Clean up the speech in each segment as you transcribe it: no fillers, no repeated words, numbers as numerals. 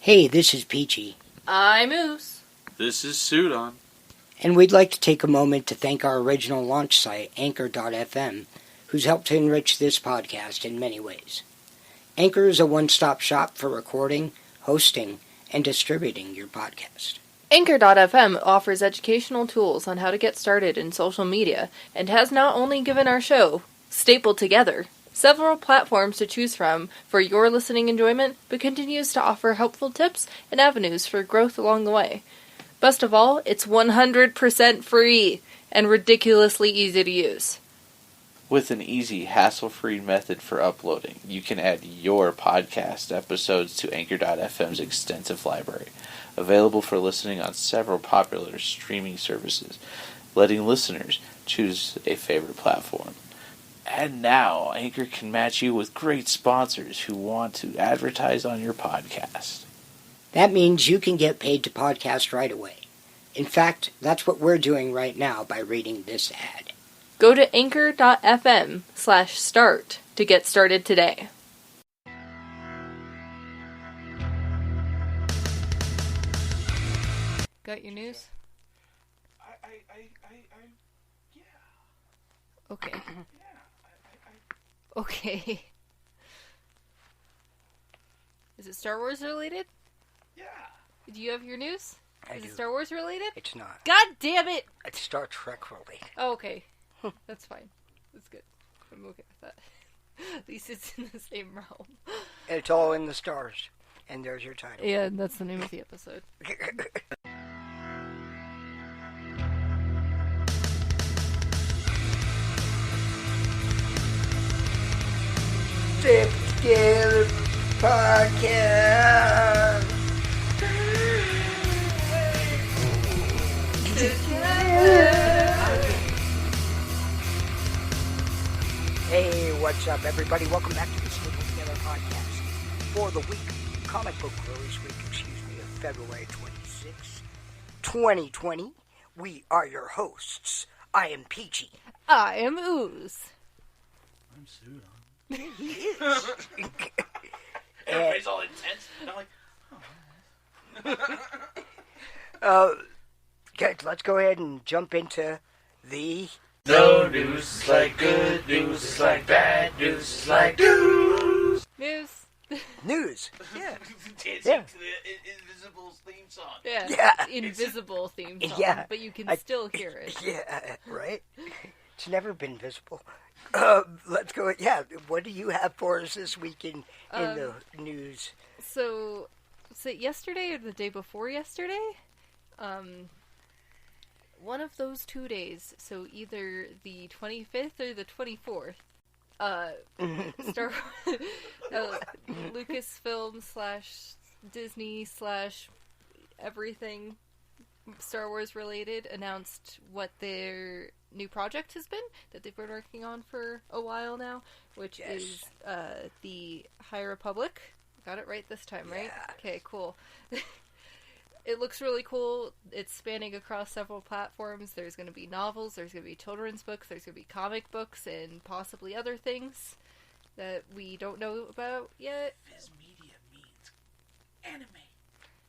Hey, this is Peachy. I'm Moose. This is Sudan. And we'd like to take a moment to thank our original launch site, Anchor.fm, who's helped to enrich this podcast in many ways. Anchor is a one-stop shop for recording, hosting, and distributing your podcast. Anchor.fm offers educational tools on how to get started in social media and has not only given our show, stapled together, several platforms to choose from for your listening enjoyment, but continues to offer helpful tips and avenues for growth along the way. Best of all, it's 100% free and ridiculously easy to use. With an easy, hassle-free method for uploading, you can add your podcast episodes to Anchor.fm's extensive library, available for listening on several popular streaming services, letting listeners choose a favorite platform. And now, Anchor can match you with great sponsors who want to advertise on your podcast. That means you can get paid to podcast right away. In fact, that's what we're doing right now by reading this ad. Go to anchor.fm/start to get started today. Got your news? Yeah. Okay. Yeah. Okay. Is it Star Wars related? Yeah. Do you have your news? I Is do. it Star Wars related? It's not. God damn it! It's Star Trek related. Oh, okay. That's fine. That's good. I'm okay with that. At least it's in the same realm. It's all in the stars. And there's your title. Yeah, that's the name of the episode. Sip Together Podcast. Hey, what's up, everybody? Welcome back to the Sip Together Podcast for the week, comic book release week, of February 26th, 2020. We are your hosts. I am Peachy. I am Ooze. I'm Sudan. He is. Everybody's all intense. And I'm like, Okay, let's go ahead and jump into the... no news is like good news is like bad news is like news. News. news. Yeah. Dancing Yeah. to the Invisible theme song. Yeah. Yeah. Invisible theme song. Yeah. But you can still hear it. Yeah, right? It's never been visible. Let's go. Yeah, what do you have for us this week in the news? So, was it yesterday or the day before yesterday? One of those 2 days, so either the 25th or the 24th, Star Lucasfilm / Disney / everything Star Wars related announced what their new project has been that they've been working on for a while now, which is the High Republic. Got it right this time, right? Yeah. Okay, cool. It looks really cool. It's spanning across several platforms. There's going to be novels, there's going to be children's books, there's going to be comic books, and possibly other things that we don't know about yet. Viz Media means anime.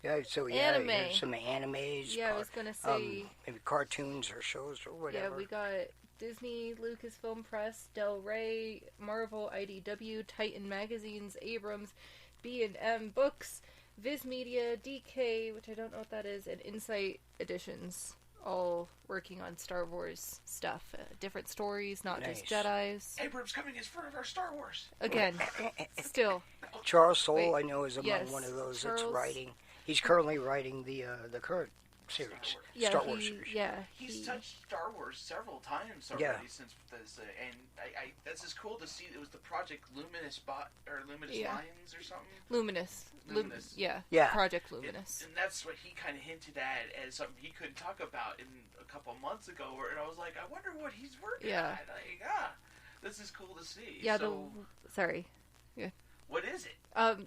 Yeah, so Anime. There's some animes. Yeah, I was going to say... maybe cartoons or shows or whatever. Yeah, we got Disney, Lucasfilm Press, Del Rey, Marvel, IDW, Titan Magazines, Abrams, B&M Books, Viz Media, DK, which I don't know what that is, and Insight Editions, all working on Star Wars stuff. Different stories, not just Jedis. Abrams coming as front of our Star Wars. Again, still. Charles Soule, Wait, I know, is among yes, one of those Charles- that's writing. He's currently writing the current series, Yeah, Star Wars series. He's touched Star Wars several times already since this, and I that's just cool to see. It was the Project Luminous Luminous Lines or something. Luminous. Yeah. Project Luminous. And that's what he kind of hinted at as something he couldn't talk about in a couple months ago. And I was like, I wonder what he's working on. Like, this is cool to see. Yeah, so, sorry. Yeah. What is it?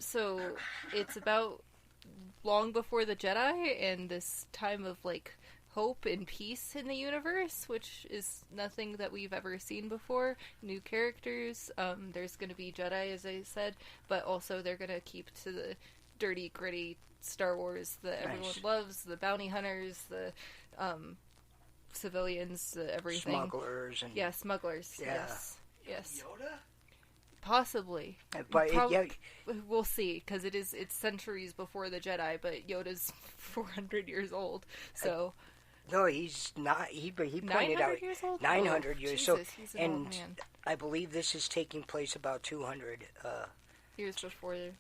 So it's about long before the Jedi and this time of like hope and peace in the universe, which is nothing that we've ever seen before. New characters. There's going to be Jedi, as I said, but also they're going to keep to the dirty, gritty Star Wars that everyone loves, the bounty hunters, the civilians, everything. Smugglers. And, smugglers. Yeah. Yes. Yoda? Possibly. But we'll see, because it's centuries before the Jedi, but Yoda's 400 years old, so... No, he's not. He pointed 900 out years old? 900 years. Jesus, he's an old and man. I believe this is taking place about 200. Years before the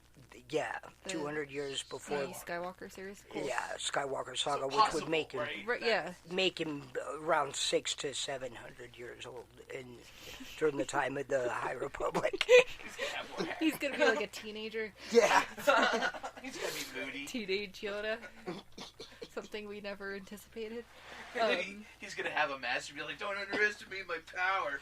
200 years before. The Skywalker series. Cool. Yeah, Skywalker Saga, So which would make him right? make him around 600 to 700 years old during the time of the High Republic. He's gonna be like a teenager. Yeah, He's gonna be moody. Teenage Yoda. Something we never anticipated. He's gonna have a master be like, "Don't underestimate my power,"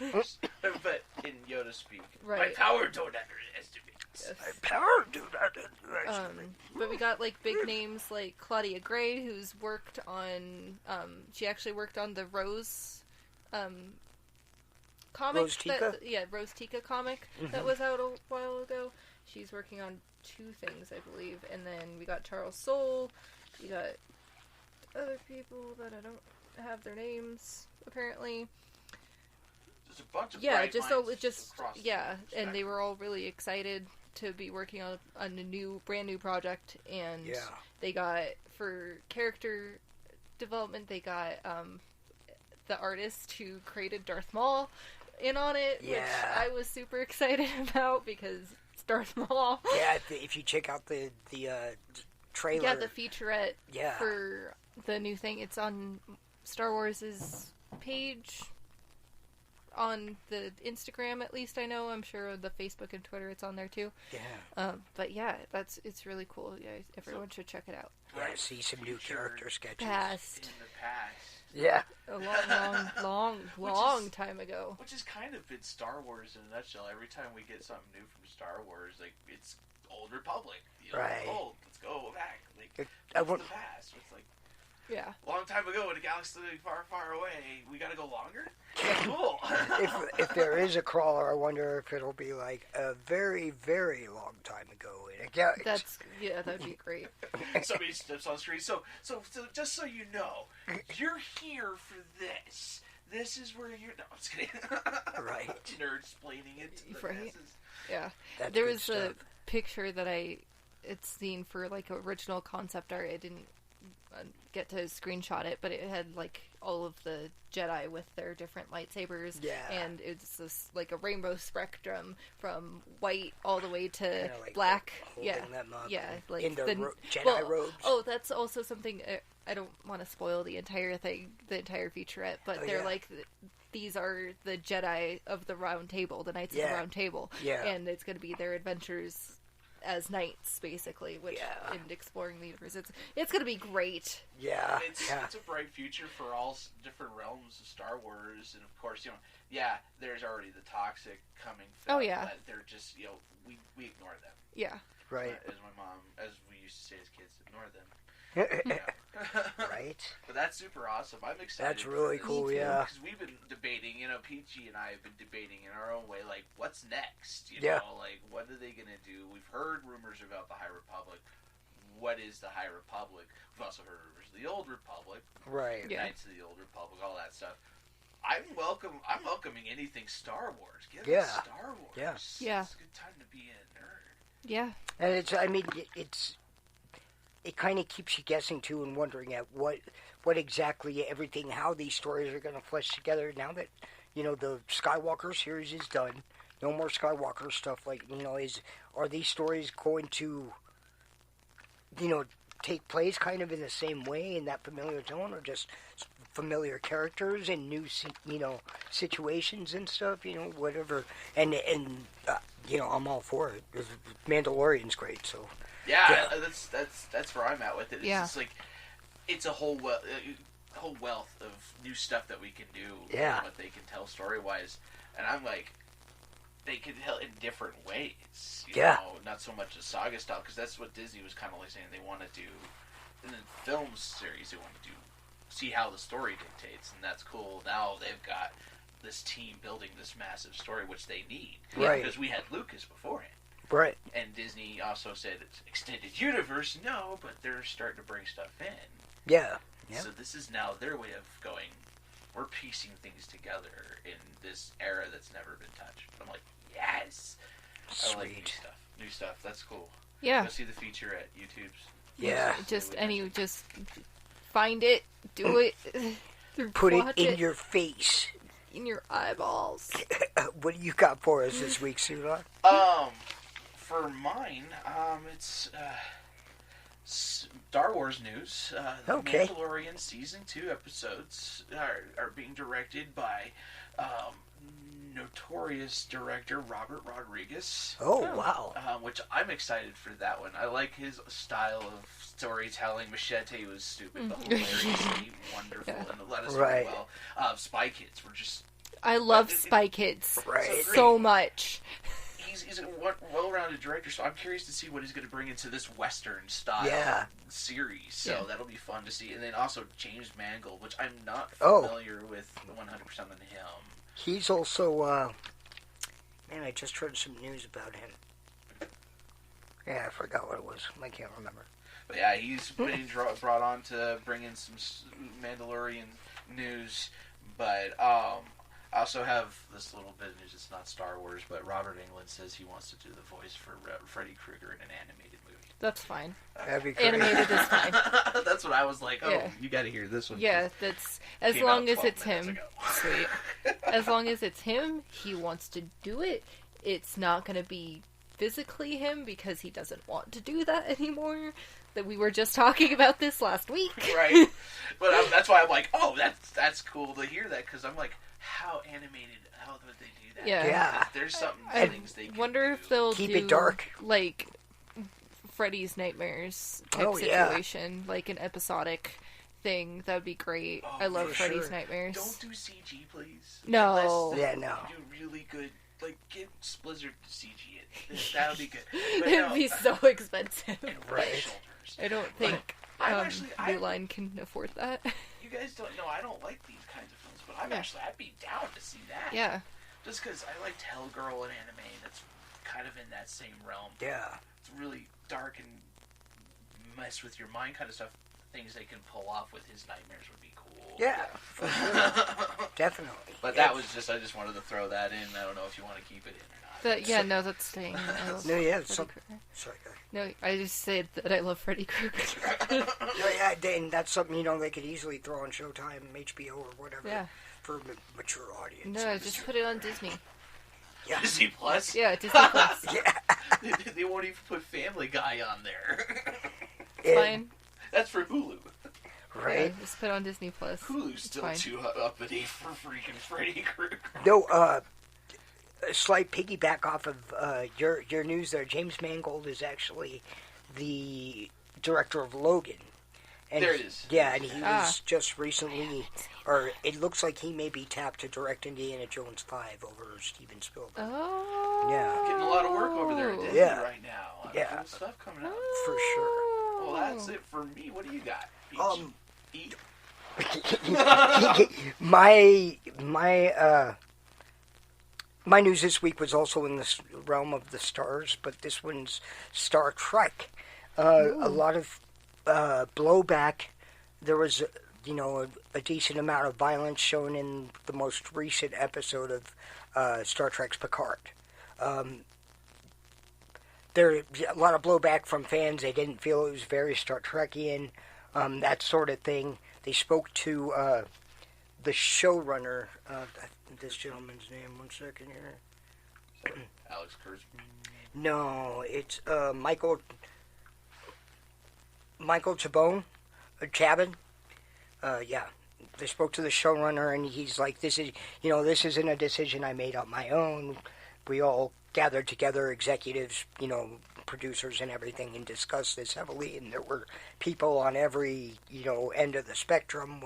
but in Yoda speak, Right. my power don't underestimate. Yes. my power do not underestimate. But we got like big names like Claudia Gray, who's worked on. She actually worked on the Rose comic. Rose Tika? Rose Tika comic that was out a while ago. She's working on 2 things, I believe. And then we got Charles Soule. We got other people that I don't have their names, apparently. There's a bunch of Yeah, bright minds across the and spectrum. they were all really excited to be working on a brand new project, and they got, for character development, they got the artist who created Darth Maul in on it, which I was super excited about because it's Darth Maul. Yeah, if you check out the trailer, the featurette for the new thing, it's on Star Wars' page. On the Instagram, at least I know. I'm sure the Facebook and Twitter, it's on there too. Yeah. But yeah, it's really cool. Yeah, everyone should check it out. Yeah, see some new character sketches. In Past the past. Yeah. a long time ago. Which has kind of been Star Wars in a nutshell. Every time we get something new from Star Wars, like, it's Old Republic. You know, Right. Old, let's go back. Like, I it's want- the past. It's like, Yeah. a long time ago in a galaxy far, far away, we gotta go longer? Cool. If there is a crawler, I wonder if it'll be like a very, very long time ago in a galaxy. That'd be great. Somebody steps on screen. So just so you know, you're here for this. This is where you're... No, I'm just kidding. Right. Nerd-splaining it to the Right. masses. Yeah. That's There good was stuff. a picture that it's seen for like original concept art. I didn't get to screenshot it, but it had like all of the Jedi with their different lightsabers. Yeah. And it's this like a rainbow spectrum from white all the way to Kinda like black. holding them up like in their Jedi well, robes. Oh, that's also something. I don't want to spoil the entire thing, the entire featurette, but they're like, these are the Jedi of the Round Table, the Knights of the Round Table, and it's going to be their adventures as knights, basically, which and exploring the universe. It's going to be great. Yeah, It's a bright future for all different realms of Star Wars, and of course, there's already the toxic coming. Oh, yeah. But they're just, we ignore them. Yeah. right. As my mom, as we used to say as kids, ignore them. Right. But that's super awesome. I'm excited. That's really for cool, this, yeah. Because we've been debating, Peachy and I have been debating in our own way, like, what's next? You Yeah. know, like, what are they going to do? We've heard rumors about the High Republic. What is the High Republic? We've also heard rumors of the Old Republic. Right. Yeah. Knights of the Old Republic, all that stuff. I'm welcoming anything Star Wars. Give Yeah. us Star Wars. Yeah. It's a good time to be a nerd. Yeah. And it kind of keeps you guessing too and wondering at what exactly everything, how these stories are going to flesh together now that, the Skywalker series is done. No more Skywalker stuff. Like, are these stories going to, take place kind of in the same way in that familiar tone, or just familiar characters and new, situations and stuff, whatever. And I'm all for it. Mandalorian's great, so. Yeah. That's where I'm at with it. It's Yeah. just like, it's a whole wealth of new stuff that we can do. Yeah. What they can tell story-wise. And I'm like, they can tell in different ways. You know, not so much a saga style, because that's what Disney was kind of like saying they want to do. In the film series, they want to see how the story dictates, and that's cool. Now they've got this team building this massive story, which they need. Right. Because we had Lucas beforehand. Right. And Disney also said it's extended universe, no, but they're starting to bring stuff in. Yeah. Yep. So this is now their way of going, we're piecing things together in this era that's never been touched. I'm like, yes! Sweet. I like new stuff. New stuff, that's cool. Yeah. Go see the feature at YouTube's. Yeah. Just find it, do it, Put it watch in your face. in your eyeballs. What do you got for us this week, Sula? For mine, it's Star Wars news. The Okay. Mandalorian Season 2 episodes are being directed by notorious director Robert Rodriguez. Oh, wow. Which I'm excited for that one. I like his style of storytelling. Machete was stupid, but hilariously wonderful, and let us Right. well. Spy Kids were just... I love Spy Kids Right. so much. He's a well-rounded director, so I'm curious to see what he's going to bring into this Western-style series. So that'll be fun to see. And then also James Mangold, which I'm not familiar with 100% on him. He's also, man, I just heard some news about him. Yeah, I forgot what it was. I can't remember. But yeah, he's been brought on to bring in some Mandalorian news. But I also have this little bit of news. It's not Star Wars, but Robert Englund says he wants to do the voice for Freddy Krueger in an animated movie. That's fine. That'd be great. Animated is fine. That's what I was like, Yeah. you got to hear this one. Yeah, that's as Came long out as it's 12 him. minutes Sweet. As long as it's him, he wants to do it. It's not going to be physically him because he doesn't want to do that anymore. That we were just talking about this last week. Right. But that's why I'm like, oh, that's cool to hear that, because I'm like, how animated, how would they do that? Yeah. There's some I things they can wonder if they'll Keep do it dark. like Freddy's Nightmares type Oh, yeah. situation, like an episodic thing. That would be great. Oh, I love for Freddy's sure. Nightmares. Don't do CG, please. No. Unless Yeah, no. you do really good, like, get Blizzard to CG it. That would be good. But It'd no, be so expensive. and Right. red shoulders. I don't think I'm New Line can afford that. You guys don't know, I don't like these kinds of films, but I'd be down to see that. Yeah. Just because I liked Hellgirl and anime, that's kind of in that same realm. Yeah. It's really dark and mess with your mind kind of stuff. Things they can pull off with his nightmares would be cool. Yeah. For sure. Definitely. But that was just, I just wanted to throw that in. I don't know if you want to keep it in or not. But yeah, no, that's staying. I love No, yeah, Freddy some- Krueger. Sorry, go ahead. No, I just said that I love Freddy Krueger. No, yeah, and that's something, they could easily throw on Showtime, HBO, or whatever, Yeah. for a mature audience. No, just put it on Disney. Yeah. Disney Plus? Yeah, Disney Plus. Yeah. They won't even put Family Guy on there. Fine. That's for Hulu. Right? Yeah, just put it on Disney Plus. Hulu's It's still fine. too uppity for freaking Freddy Krueger. No, a slight piggyback off of your news there. James Mangold is actually the director of Logan. And There it is. Yeah, and he Ah. was just recently, or it looks like he may be tapped to direct Indiana Jones 5 over Steven Spielberg. Oh. Yeah. Getting a lot of work over there at Disney Yeah. right now. A lot of Yeah. cool stuff coming out. For sure. Well, that's it for me. What do you got? Eat. My news this week was also in the realm of the stars, but this one's Star Trek. A lot of blowback. There was, a decent amount of violence shown in the most recent episode of Star Trek's Picard. There a lot of blowback from fans. They didn't feel it was very Star Trekian, that sort of thing. They spoke to the showrunner. This gentleman's name. 1 second here. Alex Kurtzman. No, it's Michael Chabon. Yeah, they spoke to the showrunner, and he's like, "This isn't a decision I made on my own. We all gathered together, executives, producers and everything, and discussed this heavily. And there were people on every, end of the spectrum,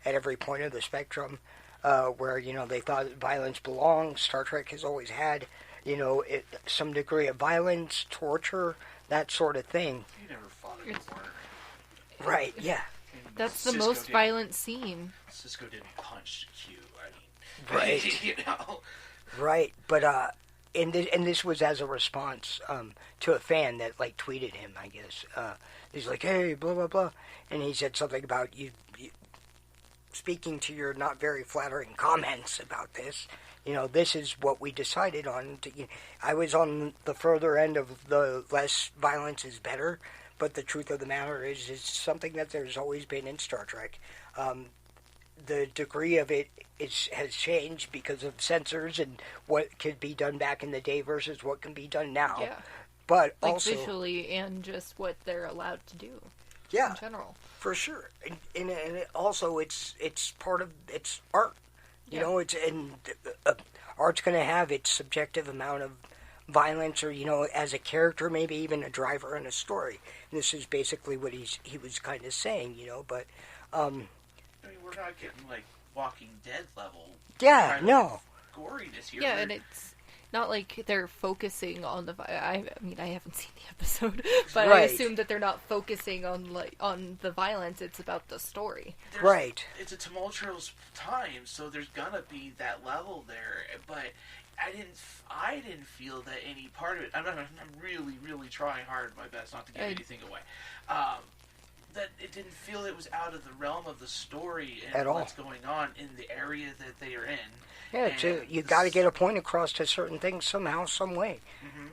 at every point of the spectrum, where they thought violence belonged. Star Trek has always had, some degree of violence, torture, that sort of thing." You never fought a war. Right? Yeah. That's the Cisco most didn't- violent scene. Cisco didn't punch Q. Right. You know. Right, but and this was as a response to a fan that like tweeted him, I guess. He's like, hey, blah blah blah, and he said something about you speaking to your not very flattering comments about this. This is what we decided on. I was on the further end of the less violence is better, but the truth of the matter is it's something that there's always been in Star Trek. The degree of it has changed because of censors and what could be done back in the day versus what can be done now. Yeah. But like also visually and just what they're allowed to do. Yeah. In general. For sure. And also it's part of it's art. Art's going to have its subjective amount of violence, or as a character, maybe even a driver in a story. And this is basically what he was kind of saying, But I mean, we're not getting like Walking Dead level. Yeah, no. Goriness here. Yeah, and it's not like they're focusing on the. I mean, I haven't seen the episode, but Right. I assume that they're not focusing on the violence. It's about the story. Right. It's a tumultuous time, so there's gonna be that level there. But I didn't feel that any part of it. I'm really, really trying hard my best not to give anything away. That it didn't feel it was out of the realm of the story and At all. what's going on in the area that they are in. Yeah, you got to get a point across to certain things somehow, some way. Mm-hmm.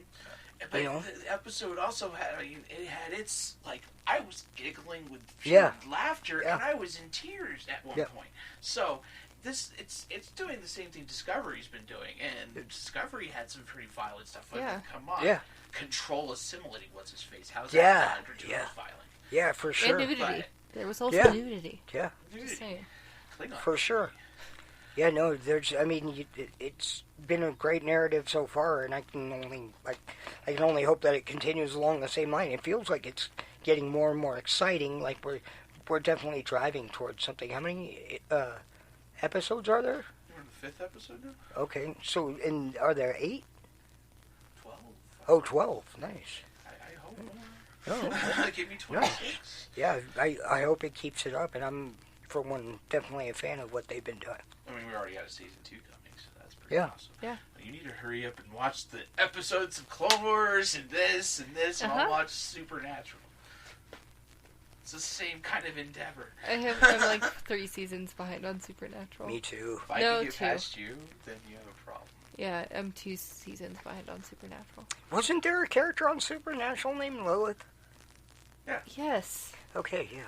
But the episode also had, it had its, like, I was giggling with pure laughter, and I was in tears at one point. So, it's doing the same thing Discovery's been doing, and Discovery had some pretty violent stuff. I mean, come on. Yeah. Control assimilating what's-his-face. How's that violent? Yeah, for sure. And nudity. There was also nudity. Yeah. Just saying. For sure. Yeah, no, it's been a great narrative so far, and I can only hope that it continues along the same line. It feels like it's getting more and more exciting. Like we're definitely driving towards something. How many episodes are there? We're in the 5th episode now. Okay, so and are there 8? 12. Oh, 12. Nice. I hope more. Oh. Give me 26. Yeah, I hope it keeps it up, and I'm, for one, definitely a fan of what they've been doing. I mean, we already got a season 2 coming, so that's pretty awesome. Yeah. But you need to hurry up and watch the episodes of Clone Wars and this, and I'll watch Supernatural. It's the same kind of endeavor. I'm like 3 seasons behind on Supernatural. Me too. If I can get past you, then you have a problem. Yeah, I'm 2 seasons behind on Supernatural. Wasn't there a character on Supernatural named Lilith? Yeah. Yes. Okay, yeah.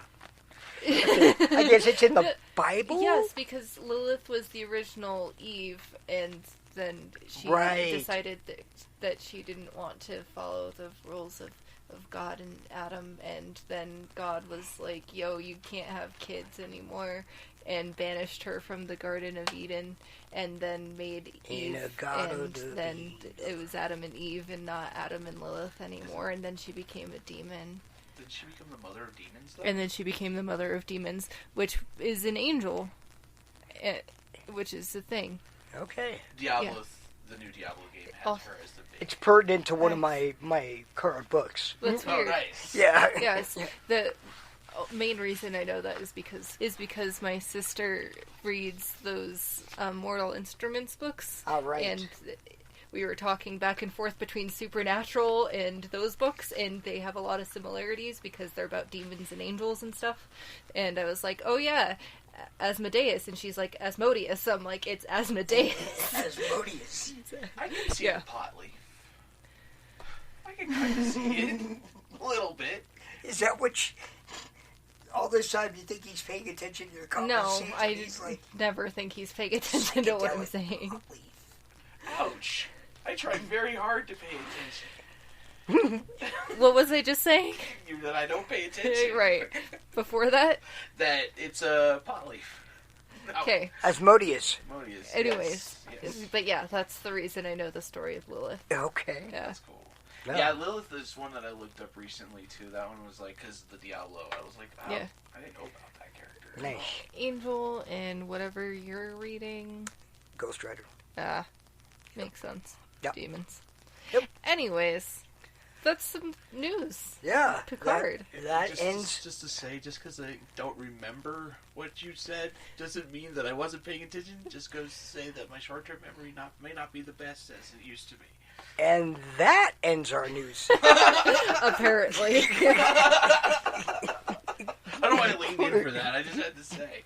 I guess it's in the Bible? Yes, because Lilith was the original Eve, and then she decided that she didn't want to follow the rules of God and Adam, and then God was like, yo, you can't have kids anymore, and banished her from the Garden of Eden, and then made Eve, and then it was Adam and Eve, and not Adam and Lilith anymore, and then she became a demon. Did she become the mother of demons, though? And then she became the mother of demons, which is an angel, which is the thing. Okay. Diablo, the new Diablo game, has her as the baby. It's pertinent to one of my current books. That's weird. Oh, nice. Yeah. Yes. The main reason I know that is because my sister reads those Mortal Instruments books. Oh, right. And we were talking back and forth between Supernatural and those books, and they have a lot of similarities because they're about demons and angels and stuff. And I was like, oh yeah, Asmodeus. And she's like, Asmodeus. I'm like, it's Asmodeus. Asmodeus. I can see it partly. I can kind of see it. A little bit. Is that what all this time you think he's paying attention to your conversation? No, I never think he's paying attention to what I'm saying. Ouch. I tried very hard to pay attention. What was I just saying? That I don't pay attention. Right. Before that? That it's a pot leaf. Okay. Asmodeus. Anyways. Yes. But yeah, that's the reason I know the story of Lilith. Okay. Yeah. That's cool. No. Yeah, Lilith is one that I looked up recently, too. That one was like, because of the Diablo. I was like, oh, Yeah. I didn't know about that character. Nice. Angel and whatever you're reading. Ghost Rider. Makes sense. Yep. Demons. Yep. Anyways, that's some news. Yeah. Picard. That just, ends. Just to say, just because I don't remember what you said, doesn't mean that I wasn't paying attention. Just goes to say that my short-term memory may not be the best as it used to be. And that ends our news. Apparently. I don't know why I leaned in for that. I just had to say.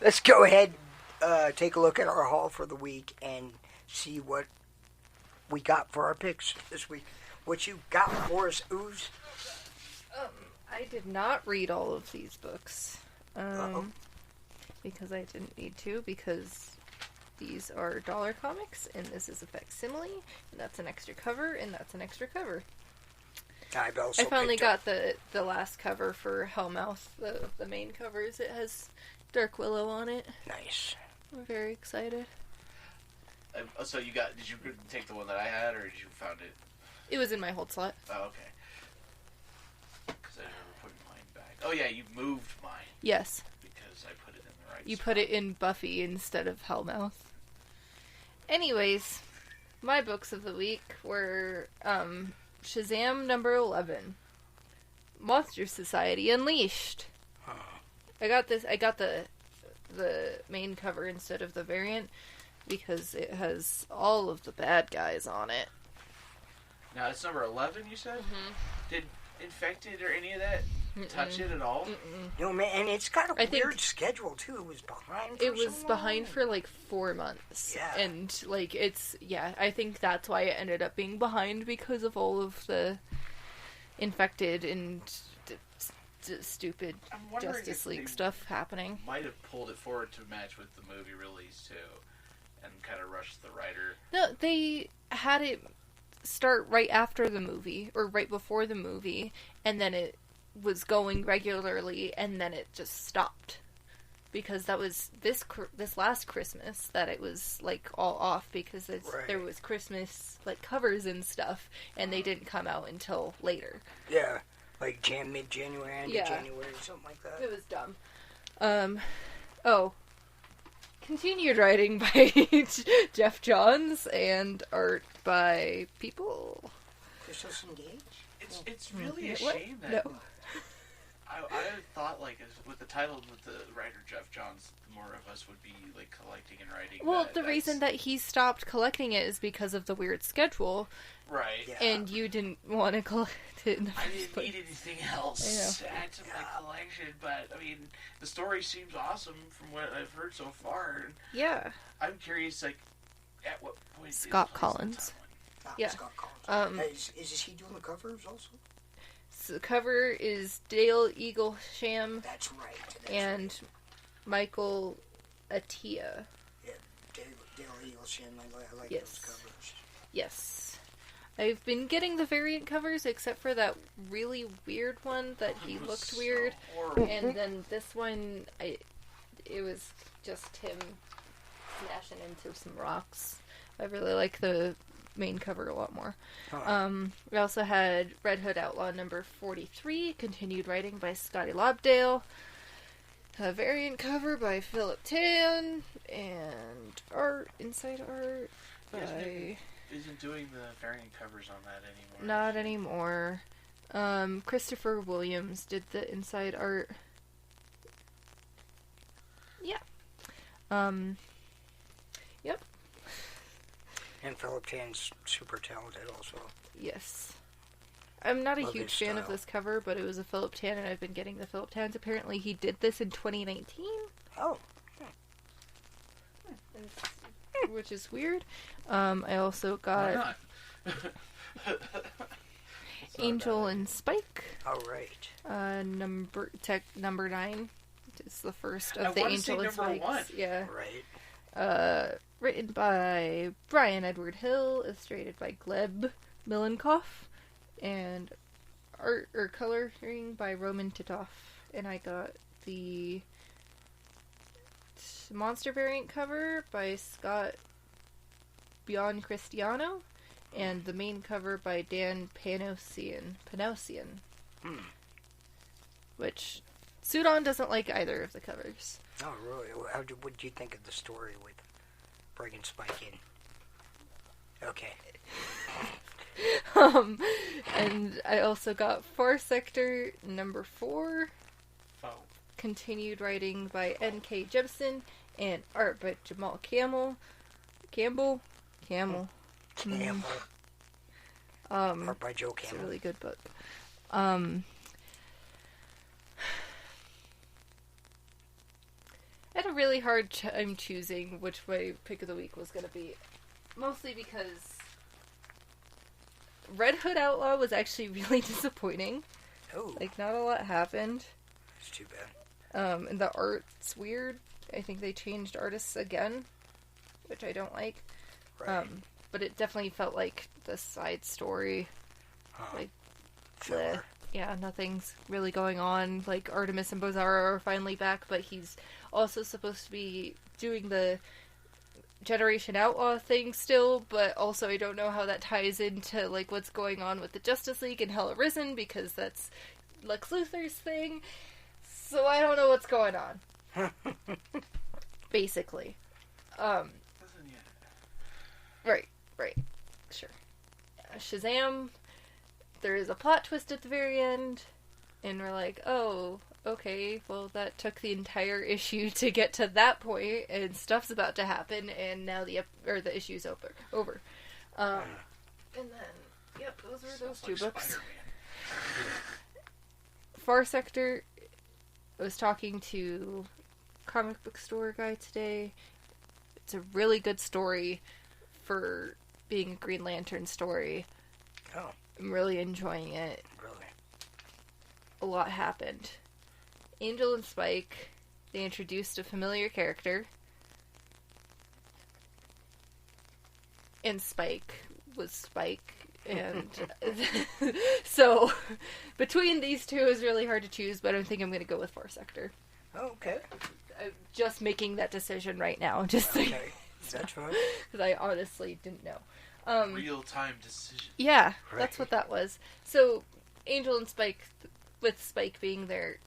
Let's go ahead, take a look at our haul for the week and see what we got for our picks this week. What you got for us, Ooze? I did not read all of these books. Uh-oh. Because I didn't need to, because these are dollar comics, and this is a facsimile, and that's an extra cover, and that's an extra cover. I finally got the last cover for Hellmouth, the main covers. It has Dark Willow on it. Nice. I'm very excited. So did you take the one that I had, or did you found it? It was in my hold slot. Oh, okay. Because I never put mine back. Oh yeah, you moved mine. Yes. Because I put it in the right You spot. put it in Buffy instead of Hellmouth. Anyways, my books of the week were Shazam number 11, Monster Society Unleashed. I got the main cover instead of the variant because it has all of the bad guys on it. Now it's number 11. You said. Mm-hmm. Did Infected or any of that touch it at all? No, man, and it's got a I think weird schedule, too. It was behind for It was so long. behind for like 4 months. Yeah. And like I think that's why it ended up being behind because of all of the infected and stupid I'm wondering Justice if League they stuff happening. Might have pulled it forward to match with the movie release too, and kind of rushed the writer. No, they had it start right after the movie or right before the movie, and then it was going regularly, and then it just stopped because that was this last Christmas that it was like all off because there was Christmas like covers and stuff, and they didn't come out until later. Yeah, like mid-January, end of January, something like that. It was dumb. Continued writing by Jeff Johns and art by people. Christmas Engage? It's really a What? shame that No. I thought like with the title with the writer Jeff Johns, more of us would be like collecting and writing. Well, the reason that he stopped collecting it is because of the weird schedule. Right. Yeah. And you didn't want to collect it in the I first didn't place. need anything else to add to my collection, but I mean, the story seems awesome from what I've heard so far. And Yeah. I'm curious, like, at what point Scott is Collins. Yeah. Scott Collins. Is he doing the covers also? So the cover is Dale Eaglesham That's right. and Michael Attia. Yeah, Dale Eaglesham. I like Yes. those covers. Yes. I've been getting the variant covers except for that really weird one that he It was looked so weird. horrible. And then this one, it was just him smashing into some rocks. I really like the main cover a lot more. We also had Red Hood Outlaw number 43, continued writing by Scotty Lobdale. A variant cover by Philip Tan, and inside art by... Isn't doing the variant covers on that anymore. Not anymore. Christopher Williams did the inside art. Yeah. Yep. And Philip Tan's super talented also. Yes. I'm not a Love huge his fan of style. this cover, but it was a Philip Tan, and I've been getting the Philip Tans. Apparently, he did this in 2019. Oh. Which is weird. I also Why got not? Angel and Spike. All right. Number 9. It's the first I of the wanna say Angel and number Spikes. 1. Yeah. Right. Written by Brian Edward Hill, illustrated by Gleb Milenkoff, and art or coloring by Roman Titov. And I got the monster variant cover by Scott Beyond Cristiano, and the main cover by Dan Panosian. Which Sudon doesn't like either of the covers. Oh, really? What did you think of the story with bringing Spike in? Okay. And I also got Far Sector number 4, Oh. continued writing by N.K. Jebsen, and art by Jamal Campbell. Campbell. Or by Joe It's a Campbell. really good book. I had a really hard time choosing which way pick of the week was going to be. Mostly because Red Hood Outlaw was actually really disappointing. Oh. Like, not a lot happened. It's too bad. And the art's weird. I think they changed artists again, which I don't like. Right. But it definitely felt like the side story. Like, Filler. yeah, nothing's really going on. Like, Artemis and Bozara are finally back, but he's also supposed to be doing the Generation Outlaw thing still, but also I don't know how that ties into, like, what's going on with the Justice League and Hell Arisen, because that's Lex Luthor's thing. So I don't know what's going on. Basically. Right, sure. Shazam, there is a plot twist at the very end, and we're like, oh, okay, well, that took the entire issue to get to that point, and stuff's about to happen, and now the issue's over. And then, yep, those were those two books. Spider-Man. Far Sector, I was talking to a comic book store guy today. It's a really good story for being a Green Lantern story. Oh. I'm really enjoying it. Really? A lot happened. Angel and Spike, they introduced a familiar character. And Spike was Spike. And so, between these two, it was really hard to choose, but I think I'm going to go with Far Sector. Oh, okay. I'm just making that decision right now. Just Okay. That's right. because I honestly didn't know. Real-time decision. Yeah, Right. that's what that was. So, Angel and Spike, with Spike being there,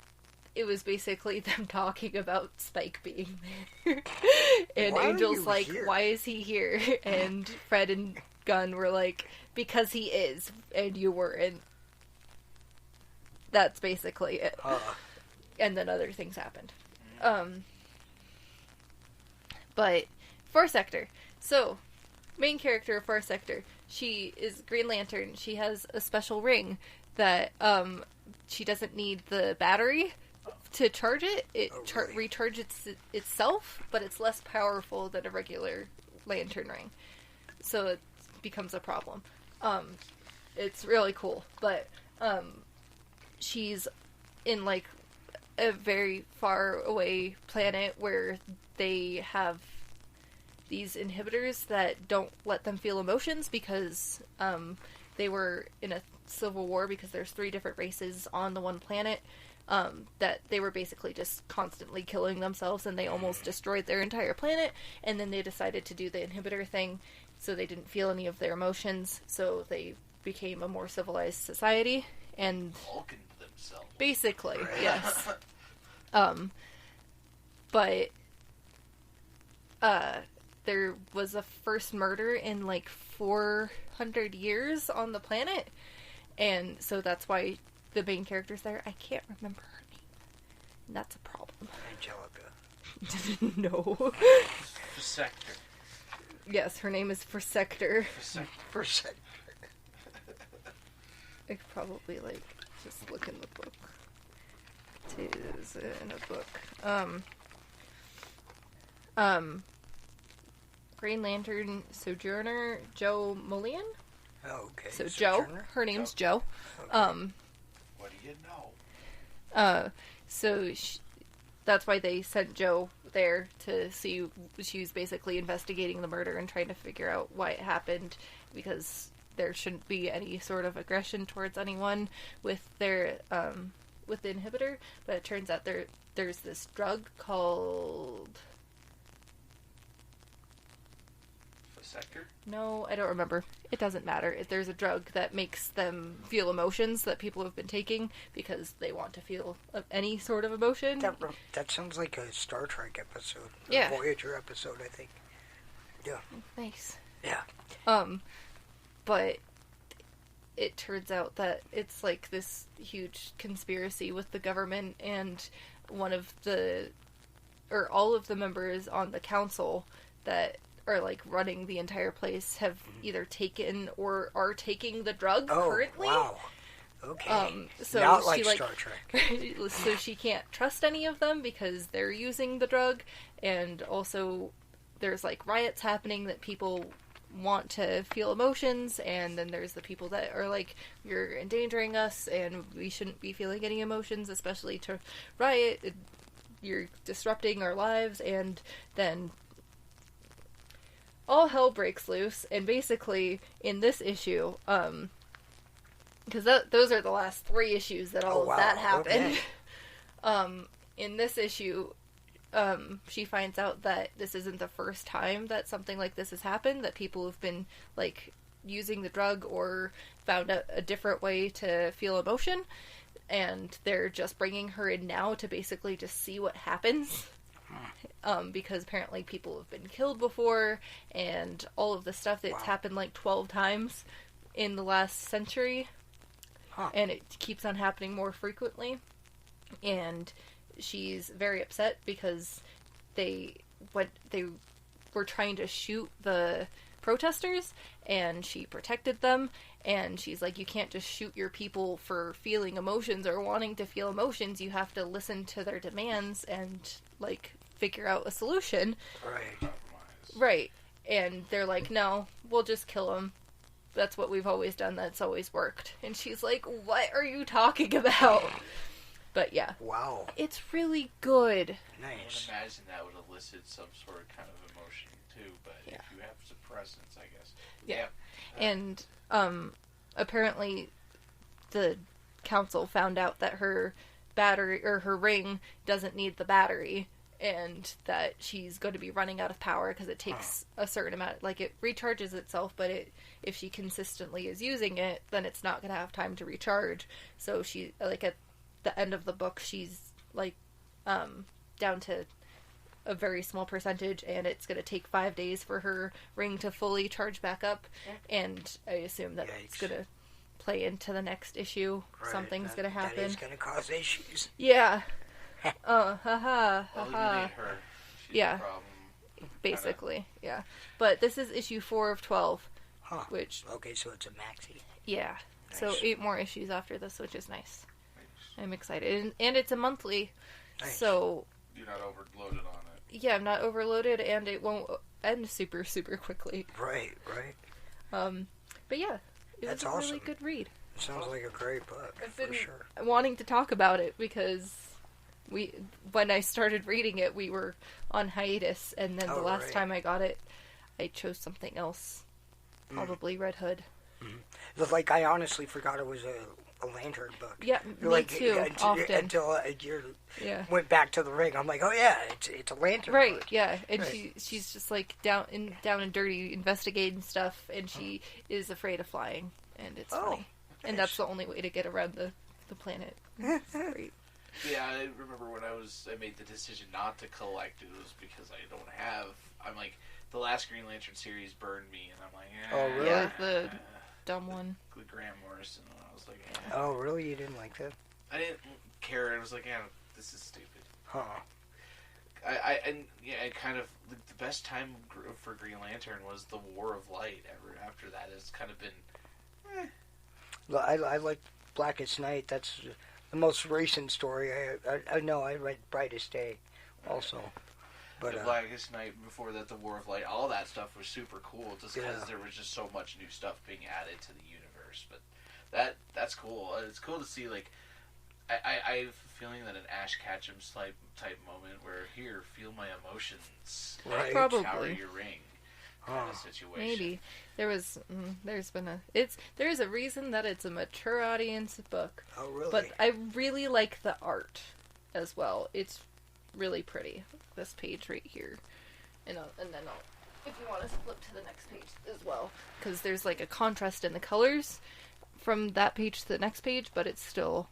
it was basically them talking about Spike being there. And Why are Angel's you like, here? why is he here? And Fred and Gunn were like, because he is, and you weren't. That's basically it. And then other things happened. But Far Sector. So, main character of Far Sector. She is Green Lantern. She has a special ring that she doesn't need the battery to charge it. It really? recharges itself, but it's less powerful than a regular lantern ring. So it becomes a problem. It's really cool, but she's in like a very far away planet where they have these inhibitors that don't let them feel emotions because they were in a civil war because there's 3 different races on the one planet that they were basically just constantly killing themselves, and they almost destroyed their entire planet, and then they decided to do the inhibitor thing so they didn't feel any of their emotions, so they became a more civilized society, and Vulcan themselves. basically, yes. But there was a first murder in like 400 years on the planet, and so that's why the main character's there. I can't remember her name, and that's a problem. Angelica. No. Sector. Yes, her name is Sector. For a sec. I could probably like just look in the book. It is in a book. Green Lantern Sojourner Joe Mullion. Oh, okay. So Sojourner? Joe, her name's Joe. Okay. What do you know? So that's why they sent Joe there to see. She was basically investigating the murder and trying to figure out why it happened, because there shouldn't be any sort of aggression towards anyone with their with the inhibitor. But it turns out there's this drug called. Sector? No, I don't remember. It doesn't matter. There's a drug that makes them feel emotions that people have been taking because they want to feel any sort of emotion. That sounds like a Star Trek episode. Yeah. A Voyager episode, I think. Yeah. Nice. Yeah. But it turns out that it's like this huge conspiracy with the government, and all of the members on the council that are like running the entire place have either taken or are taking the drug currently. Wow. Okay. So Not like she, like, Star Trek. so she can't trust any of them because they're using the drug, and also there's like riots happening that people want to feel emotions, and then there's the people that are like, you're endangering us and we shouldn't be feeling any emotions, especially to riot, you're disrupting our lives. And then all hell breaks loose, and basically in this issue, because those are the last 3 issues that all of that happened. Okay. In this issue, she finds out that this isn't the first time that something like this has happened, that people have been, like, using the drug or found a different way to feel emotion, and they're just bringing her in now to basically just see what happens. Because apparently people have been killed before, and all of the stuff that's happened like 12 times in the last century. And it keeps on happening more frequently. And she's very upset because they were trying to shoot the protesters, and she protected them, and she's like, you can't just shoot your people for feeling emotions or wanting to feel emotions. You have to listen to their demands and, like, figure out a solution. Right. And they're like, no, we'll just kill them. That's what we've always done. That's always worked. And she's like, what are you talking about? But yeah. Wow. It's really good. Nice. I would imagine that would elicit some sort of kind of emotion too, but if you have suppressants, I guess. Yeah. And apparently the council found out that her battery, or her ring, doesn't need the battery, and that she's going to be running out of power because it takes a certain amount, like, it recharges itself, but if she consistently is using it, then it's not going to have time to recharge. So she, like, at the end of the book, she's, like, down to a very small percentage, and it's going to take 5 days for her ring to fully charge back up, and I assume that it's going to play into the next issue. Right. Something's going to happen. That is going to cause issues. Yeah. Her. She's Yeah. the problem. Basically, yeah. But this is issue 4 of 12, which... Okay, so it's a maxi. Yeah. Nice. So 8 more issues after this, which is nice. I'm excited. And it's a monthly, so... You're not overloaded on it. Yeah, I'm not overloaded, and it won't end super, super quickly. Right. But yeah, it was a really good read. It sounds like a great book, for sure. Wanting to talk about it because when I started reading it, we were on hiatus, and then the last time I got it, I chose something else. Probably Red Hood. Like, I honestly forgot it was a Lantern book. Yeah, me too, often. Until you went back to the ring. I'm like, oh yeah, it's a Lantern book. Right, yeah. And she's just like down and dirty investigating stuff, and she is afraid of flying, and it's funny. Nice. And that's the only way to get around the planet. It's great. Yeah, I remember when I made the decision not to collect it was because I'm like, the last Green Lantern series burned me, and I'm like, oh really? Yeah, the dumb one. With Grant Morrison, and I was like, oh really? You didn't like that? I didn't care. I was like, this is stupid. I kind of the best time for Green Lantern was the War of Light. After that, it's kind of been. I like Blackest Night. That's the most recent story. I know. I read Brightest Day, also. But the Blackest Night, before that, the War of Light, all that stuff was super cool, just because there was just so much new stuff being added to the universe. But that's cool. It's cool to see, like, I have a feeling that an Ash Ketchum type moment where, here, feel my emotions. Right. Probably. Power your ring. Kind of situation. Maybe. There's a reason that it's a mature audience book. Oh, really? But I really like the art as well. It's really pretty. This page right here. And then I'll, if you want to flip to the next page as well, because there's like a contrast in the colors from that page to the next page, but it still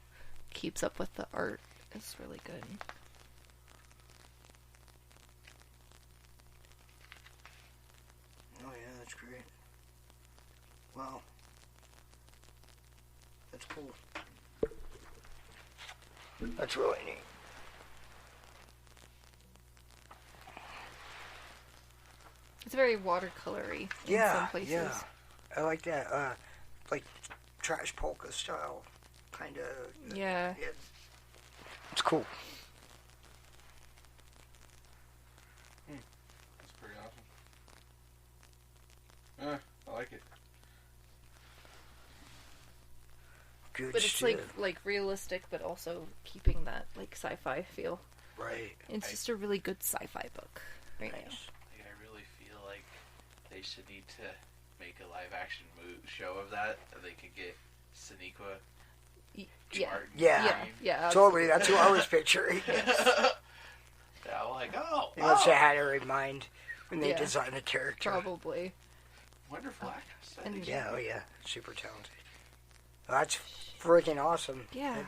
keeps up with the art. It's really good. Oh yeah, that's great. Wow. That's cool. That's really neat. It's very watercolory in some places. Yeah. I like that. Like trash polka style, kind of. Yeah. It's cool. That's pretty awesome. I like it. Good But it's shit. like realistic, but also keeping that like sci-fi feel. Right. It's just a really good sci-fi book right now. Like, I really feel like they should need to make a live action show of that. They could get Sonequa. Yeah. Totally. That's who I was picturing. Yeah, I'm like, They must have had her in mind when they designed the character. Probably. Wonderful actress. And Yeah. Super talented. That's freaking awesome. Yeah.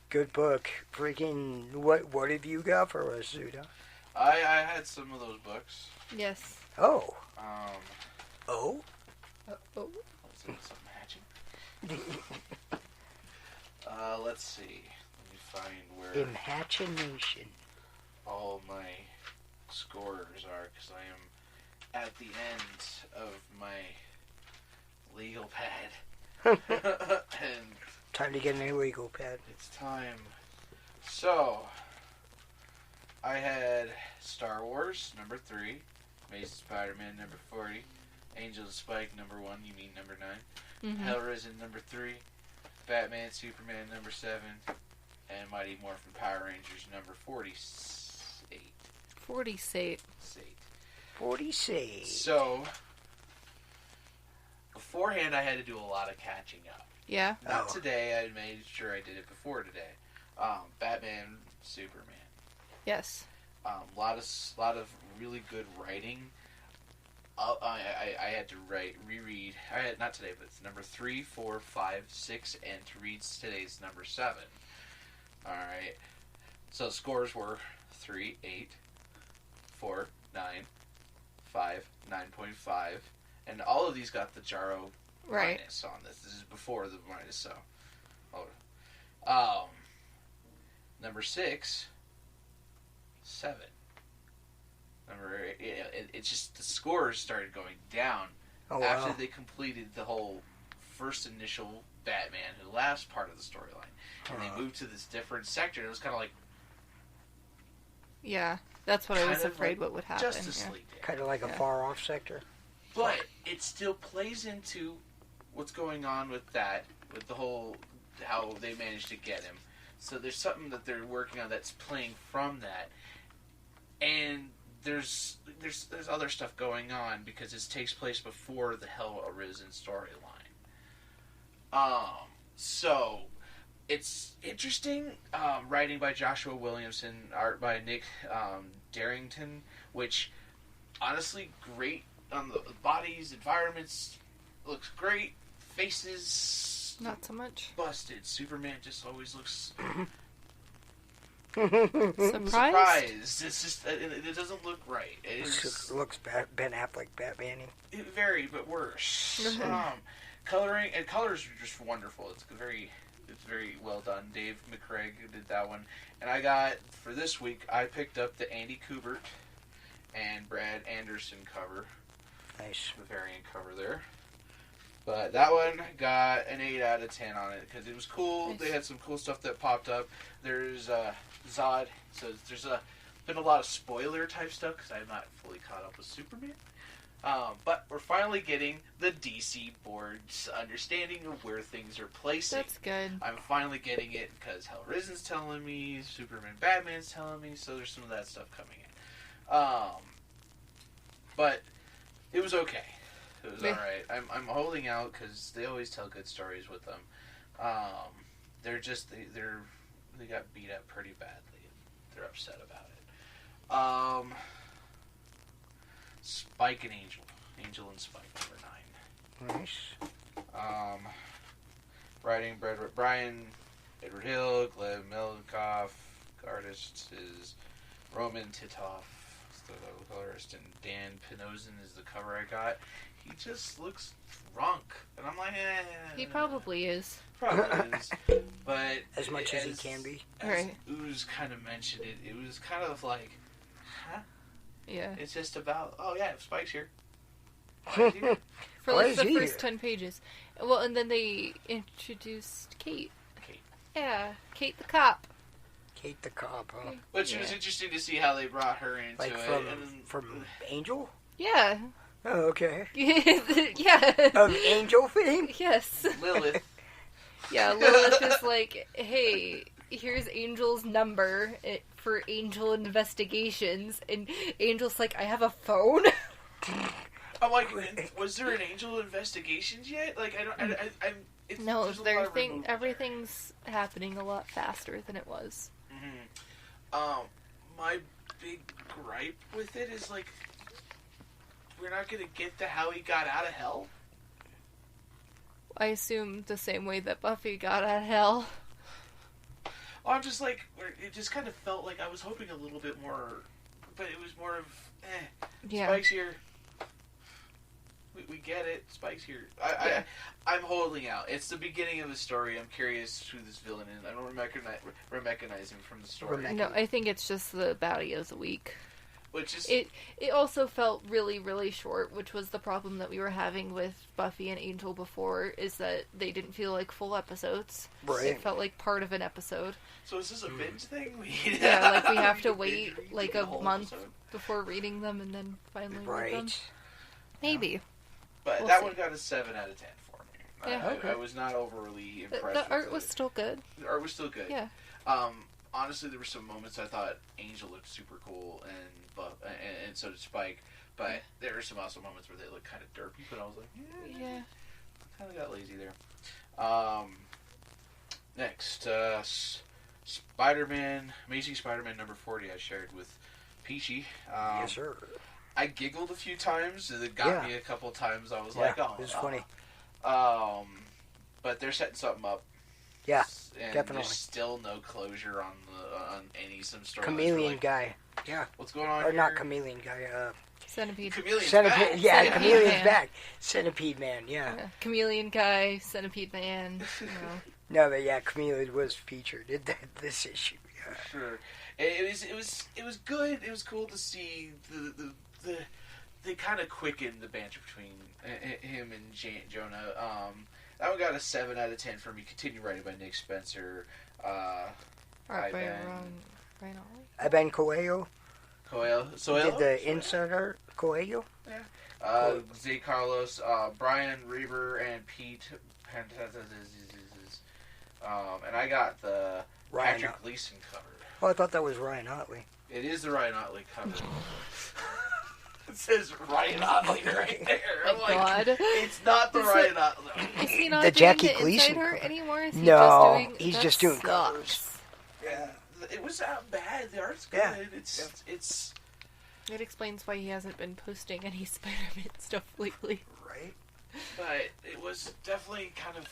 Good book. Freaking, what have you got for us, Zuda? I had some of those books. Yes. Oh. Oh? Oh. Some matching. Let's see. Let me find where Imagination. all my scores are, because I am at the end of my legal pad. And Time to get an illegal pad. it's time. So, I had Star Wars, number 3. Amazing Spider-Man, number 40. Angel and Spike, number 1. You mean number 9. Mm-hmm. Hellraiser, number 3. Batman, Superman, number 7. And Mighty Morphin Power Rangers, number 48. 48. 46. So, beforehand, I had to do a lot of catching up. Yeah. Not today. I made sure I did it before today. Batman, Superman. Yes. Lot of really good writing. I had to reread. I had not today, but it's number 3, 4, 5, 6, and to read today's number 7. All right. So scores were 3, 8, 4, 9, 5, 9.5, and all of these got the Jaro minus on this. This is before the minus, so. Number 6, 7. Number 8, it's just the scores started going down after they completed the whole first initial Batman Who Laughs part of the storyline, and they moved to this different sector. It was kind of like that's what I was kind of afraid like what would happen. Justice League did. Kind of like a far-off sector. But it still plays into what's going on with that, with the whole how they managed to get him. So there's something that they're working on that's playing from that, and there's other stuff going on because this takes place before the Hell Arisen storyline. So it's interesting. Writing by Joshua Williamson, art by Nick Darrington, which honestly great on the bodies, environments, looks great. Faces, Not so much. busted. Superman just always looks Surprised? It's just it doesn't look right. It Looks Ben Affleck Batman-y. very, but worse. Coloring and colors are just wonderful. It's very well done. Dave McCraig did that one, and I got for this week. I picked up the Andy Kubert and Brad Anderson cover. Nice. The variant cover there. But that one got an 8 out of 10 on it because it was cool. Nice. They had some cool stuff that popped up. There's Zod. So there's been a lot of spoiler type stuff because I'm not fully caught up with Superman. But we're finally getting the DC board's understanding of where things are placing. That's good. I'm finally getting it because Hellraisen's telling me, Superman Batman's telling me, so there's some of that stuff coming in. But it was okay. It was alright. I'm holding out because they always tell good stories with them. They're just, they got beat up pretty badly. They're upset about it. Spike and Angel. Angel and Spike, number 9. Nice. Writing Brian Edward Hill, Gleb Melnikoff. Artist is Roman Titov, the colorist, and Dan Pinozin is the cover I got. He just looks drunk, and I'm like, He probably is. Probably is. But As much as he can be. As Right. Ooze kind of mentioned it, it was kind of like, huh? Yeah. It's just about, oh yeah, Spike's here. Spike's here. For Why like is the he first here? 10 pages. Well, and then they introduced Kate. Kate. Yeah, Kate the cop. Kate the cop, huh? Which was interesting to see how they brought her into Like it. from Angel? Yeah. Oh, okay. Yeah. Of Angel fame? Yes. Lilith. Yeah, Lilith is like, hey, here's Angel's number for Angel investigations. And Angel's like, I have a phone? I'm like, was there an Angel Investigations yet? Like, No, there's a lot of removal there. everything's happening a lot faster than it was. Mm-hmm. My big gripe with it is, like, we're not going to get to how he got out of hell. I assume the same way that Buffy got out of hell. Well, I'm just like, it just kind of felt like I was hoping a little bit more, but it was more of, Yeah. Spike's here. We get it. Spike's here. I'm holding out. It's the beginning of the story. I'm curious who this villain is. I don't recognize him from the story. No, I think it's just the baddie of the week. Which is... It also felt really, really short, which was the problem that we were having with Buffy and Angel before, is that they didn't feel like full episodes. Right. It felt like part of an episode. So is this a binge thing? Yeah, like we have to wait binge read like the a whole month episode? before reading them and then finally read them. Right. Maybe. But We'll that see. one got a 7 out of 10 for me. Yeah. I was not overly impressed. The art was still good. The art was still good. Yeah. Honestly, there were some moments I thought Angel looked super cool, and so did Spike. But there were some also moments where they looked kind of derpy. But I was like, Yeah. kind of got lazy there. Next, Spider-Man, Amazing Spider-Man number 40. I shared with Peachy. Yes, sir. I giggled a few times. It got me a couple times. I was like, oh, it was funny. But they're setting something up. Yeah, and definitely. There's still no closure on some story. Chameleon guy. Yeah. What's going on Or here? not chameleon guy. Centipede. Chameleon's Centipede. back. Yeah, Centipede chameleon's Man. back. Centipede man. Yeah. Yeah. Chameleon guy, Centipede Man. You know. No, but yeah, chameleon was featured in this issue. Yeah. Sure. It was good. It was cool to see they kind of quickened the banter between him and Jonah. That one got a 7 out of 10 for me. Continue writing by Nick Spencer. Art by Ivan Ryan Ivan Coelho Soello? did the insert art. Coelho. Zay Carlos, Brian Reber, and Pete Pantazes. And I got the Ryan Patrick Otley. Gleason cover. Oh, I thought that was Ryan Otley. It is the Ryan Otley cover. It says Ryan Otley right there. I'm like, God. it's not the Ryan Otley. Is he not The doing Jackie the Gleason Inside Art cover. anymore? Is he No, he's he's just doing sucks. covers. Yeah, it was not bad. The art's good. Yeah. It's It explains why he hasn't been posting any Spider-Man stuff lately. Right. but it was definitely kind of,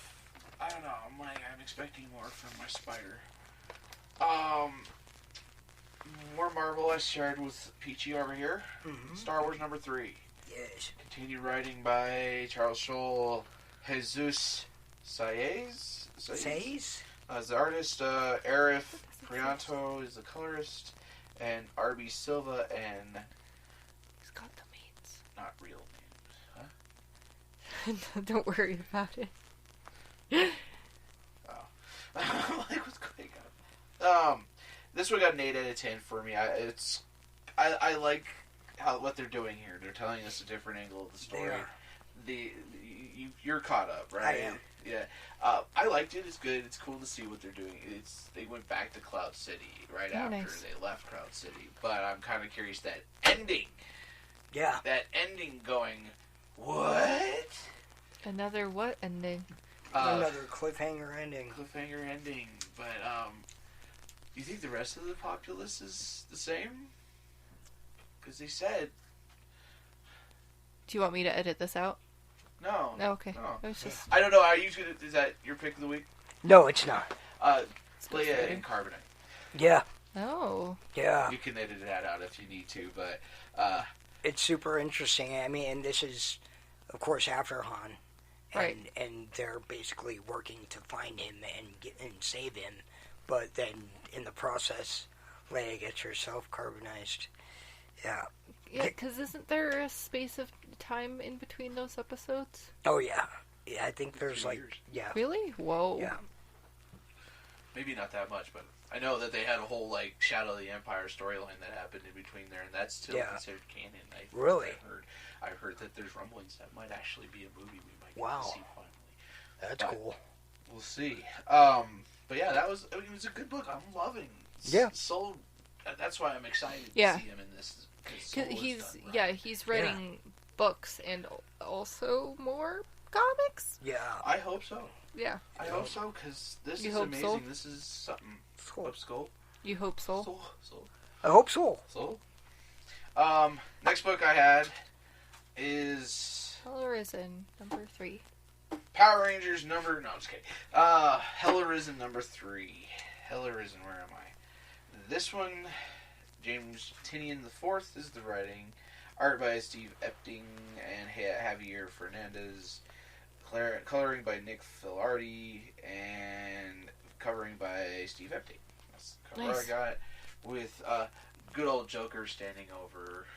I don't know. I'm expecting more from my Spider. More Marvel I shared with Peachy over here. Mm-hmm. Star Wars number 3. Yes. Continued writing by Charles Scholl, Jesus Saez. Says? As the artist, Arif Prianto is the colorist, and R.B. Silva and He's got the mates. not real names. Don't worry about it. Oh. I'm like, what's going on? This one got an 8 out of 10 for me. I like what they're doing here. They're telling us a different angle of the story. You're caught up, right? I am. Yeah. I liked it. It's good. It's cool to see what they're doing. They went back to Cloud City right after nice. they left Cloud City. But I'm kind of curious that ending. Yeah. That ending going, what? Another what ending? Another cliffhanger ending. Cliffhanger ending. But, do you think the rest of the populace is the same? Because they said... Do you want me to edit this out? No. No, okay. No. It was just I don't know. Is that your pick of the week? No, it's not. Leia and Carbonite. Yeah. Oh. Yeah. You can edit that out if you need to, but It's super interesting. I mean, and this is, of course, after Han. Right. And they're basically working to find him and save him. But then, in the process, Leia gets herself carbonized. Yeah. Yeah, because isn't there a space of time in between those episodes? Oh, yeah. Yeah, I think there's 2 like... years. Yeah. Really? Whoa. Yeah. Maybe not that much, but I know that they had a whole like Shadow of the Empire storyline that happened in between there, and that's still considered canon. Really? I heard that there's rumblings that might actually be a movie we might get to see finally. That's cool. We'll see. But yeah, it was a good book. I'm loving. Yeah. Soul. That's why I'm excited to see him in this. He's writing books and also more comics. Yeah. I hope so. Yeah. I hope so, because this is hope amazing. so? This is something. Skull. You hope so? Soul. I hope so. Next book I had is Hell Arisen, number 3. Power Rangers number... No, I'm just kidding. Hell Arisen number 3. Hell Arisen, where am I? This one, James Tinian IV is the writing. Art by Steve Epting and Javier Fernandez. Coloring by Nick Filardi. And covering by Steve Epting. That's the cover I got. With good old Joker standing over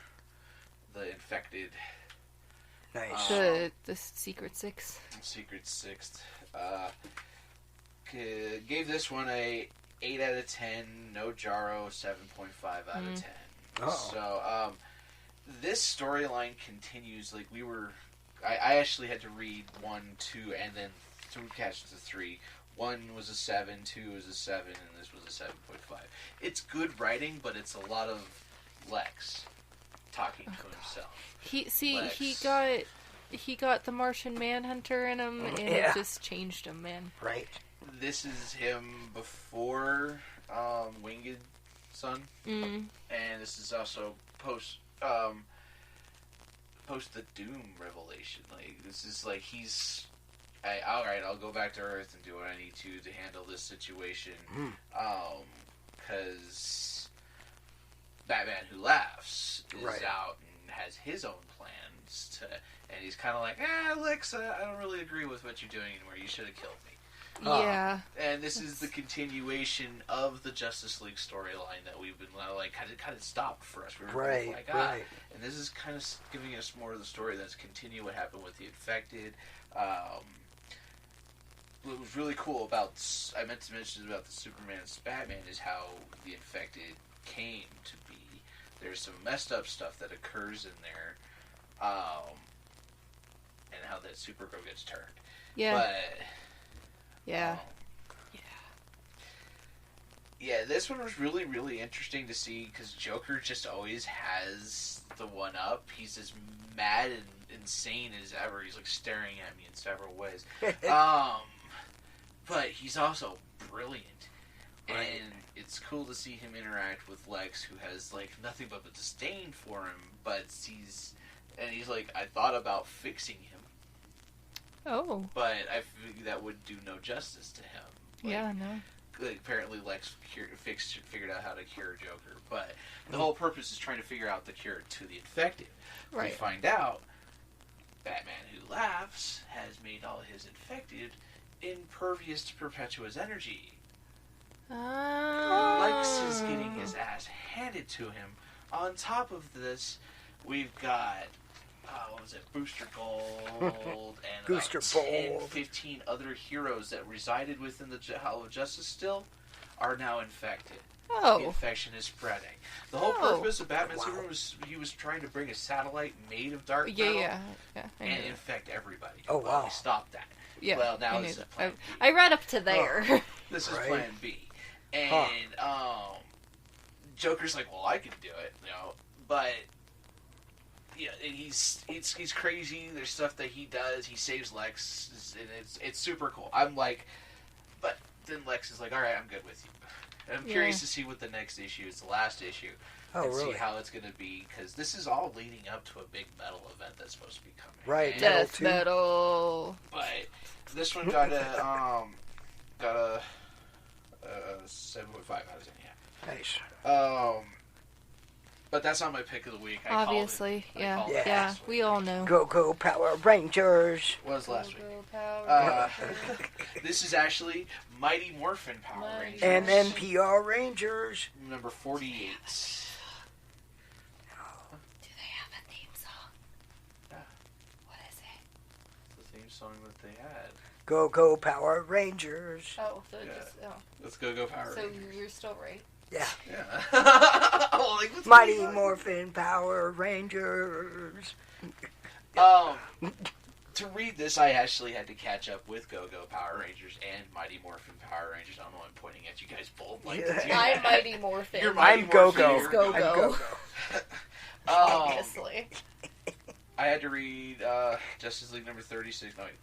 the infected. Nice. The Secret Six. Secret Sixth. Gave this one a 8 out of 10. No Jaro, 7.5 out of 10. Oh. So, this storyline continues. Like, I actually had to read 1, 2, and then to catch to 3. 1 was a 7, 2 was a 7, and this was a 7.5. It's good writing, but it's a lot of Lex talking to himself. He got the Martian Manhunter in him, and it just changed him, man. Right. This is him before Winged Sun, and this is also post the Doom revelation. Like, this is like he's alright, I'll go back to Earth and do what I need to handle this situation. Because Batman Who Laughs is out and has his own plans and he's kind of like, Lex, I don't really agree with what you're doing anymore. You should have killed me. Yeah. And this is the continuation of the Justice League storyline that we've been like kind of stopped for us. We were like, and this is kind of giving us more of the story that's continue what happened with the infected. What was really cool about, I meant to mention about the Superman's Batman, is how the infected came to be. There's some messed up stuff that occurs in there, and how that Supergirl gets turned. Yeah. But yeah, this one was really, really interesting to see, because Joker just always has the one up. He's as mad and insane as ever. He's like staring at me in several ways. But he's also brilliant. And it's cool to see him interact with Lex, who has like nothing but a disdain for him, but he's like, I thought about fixing him. Oh. But I figured that would do no justice to him. Like, no. Like, apparently Lex figured out how to cure Joker, but the whole purpose is trying to figure out the cure to the infected. We find out Batman Who Laughs has made all his infected impervious to Perpetua's energy. Lex is getting his ass handed to him. On top of this, we've got Booster Gold and Booster about 10, 15 other heroes that resided within the Hall of Justice still are now infected. The infection is spreading. The whole purpose of Batman Superman was he was trying to bring a satellite made of dark metal and infect everybody. Well, we stopped that. Yeah, well, now this is Plan B. I read up to there. This is Plan B. And Joker's like, well, I can do it, but and he's crazy. There's stuff that he does. He saves Lex, and it's super cool. I'm like, but then Lex is like, all right, I'm good with you. And I'm curious to see what the next issue is, the last issue, and see how it's going to be, because this is all leading up to a big metal event that's supposed to be coming. Right, and Death Metal. But this one got a 7.5 out of 10. Nice. But that's not my pick of the week. Obviously, yeah, we all know. Go Power Rangers. What was last week? Power This is actually Mighty Morphin Power Rangers. And NPR Rangers. Number 48. song that they had. Go Power Rangers. Oh, so Yeah. just Let's go Power So Rangers. you're still right. Yeah. Yeah. Oh, like, what's Mighty going on? Morphin Power Rangers. To read this, I actually had to catch up with Go-Go Power Rangers and Mighty Morphin Power Rangers. I don't know why I'm pointing at you guys both like to do I'm that. Mighty Morphin. You're Mighty I'm Go-Go. Morphin, He's you're Go-Go. Obviously. I had to read Justice League number 36. No, wait.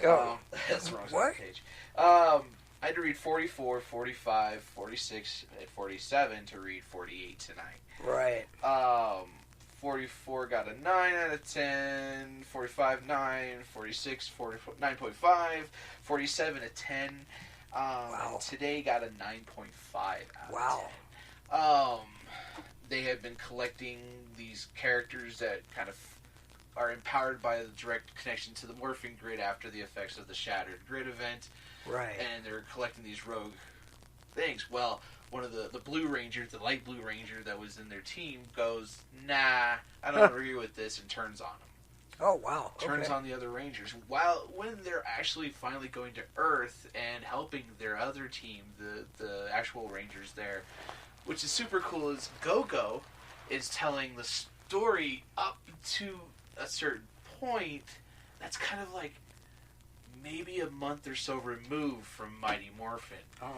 Oh. That's the wrong What? page. I had to read 44, 45, 46, and 47 to read 48 tonight. Right. 44 got a 9 out of 10, 45, 9, 46, 9.5, 47 a 10. Wow. And today got a 9.5 out Wow. of 10. They have been collecting these characters that kind of are empowered by the direct connection to the morphing grid after the effects of the Shattered Grid event. Right. And they're collecting these rogue things. Well, one of the Blue Ranger, the light Blue Ranger that was in their team goes, nah, I don't agree with this, and turns on them. Oh, wow. Turns Okay. on the other Rangers. When they're actually finally going to Earth and helping their other team, the actual Rangers there, which is super cool, is Go-Go is telling the story up to a certain point that's kind of like maybe a month or so removed from Mighty Morphin. Oh.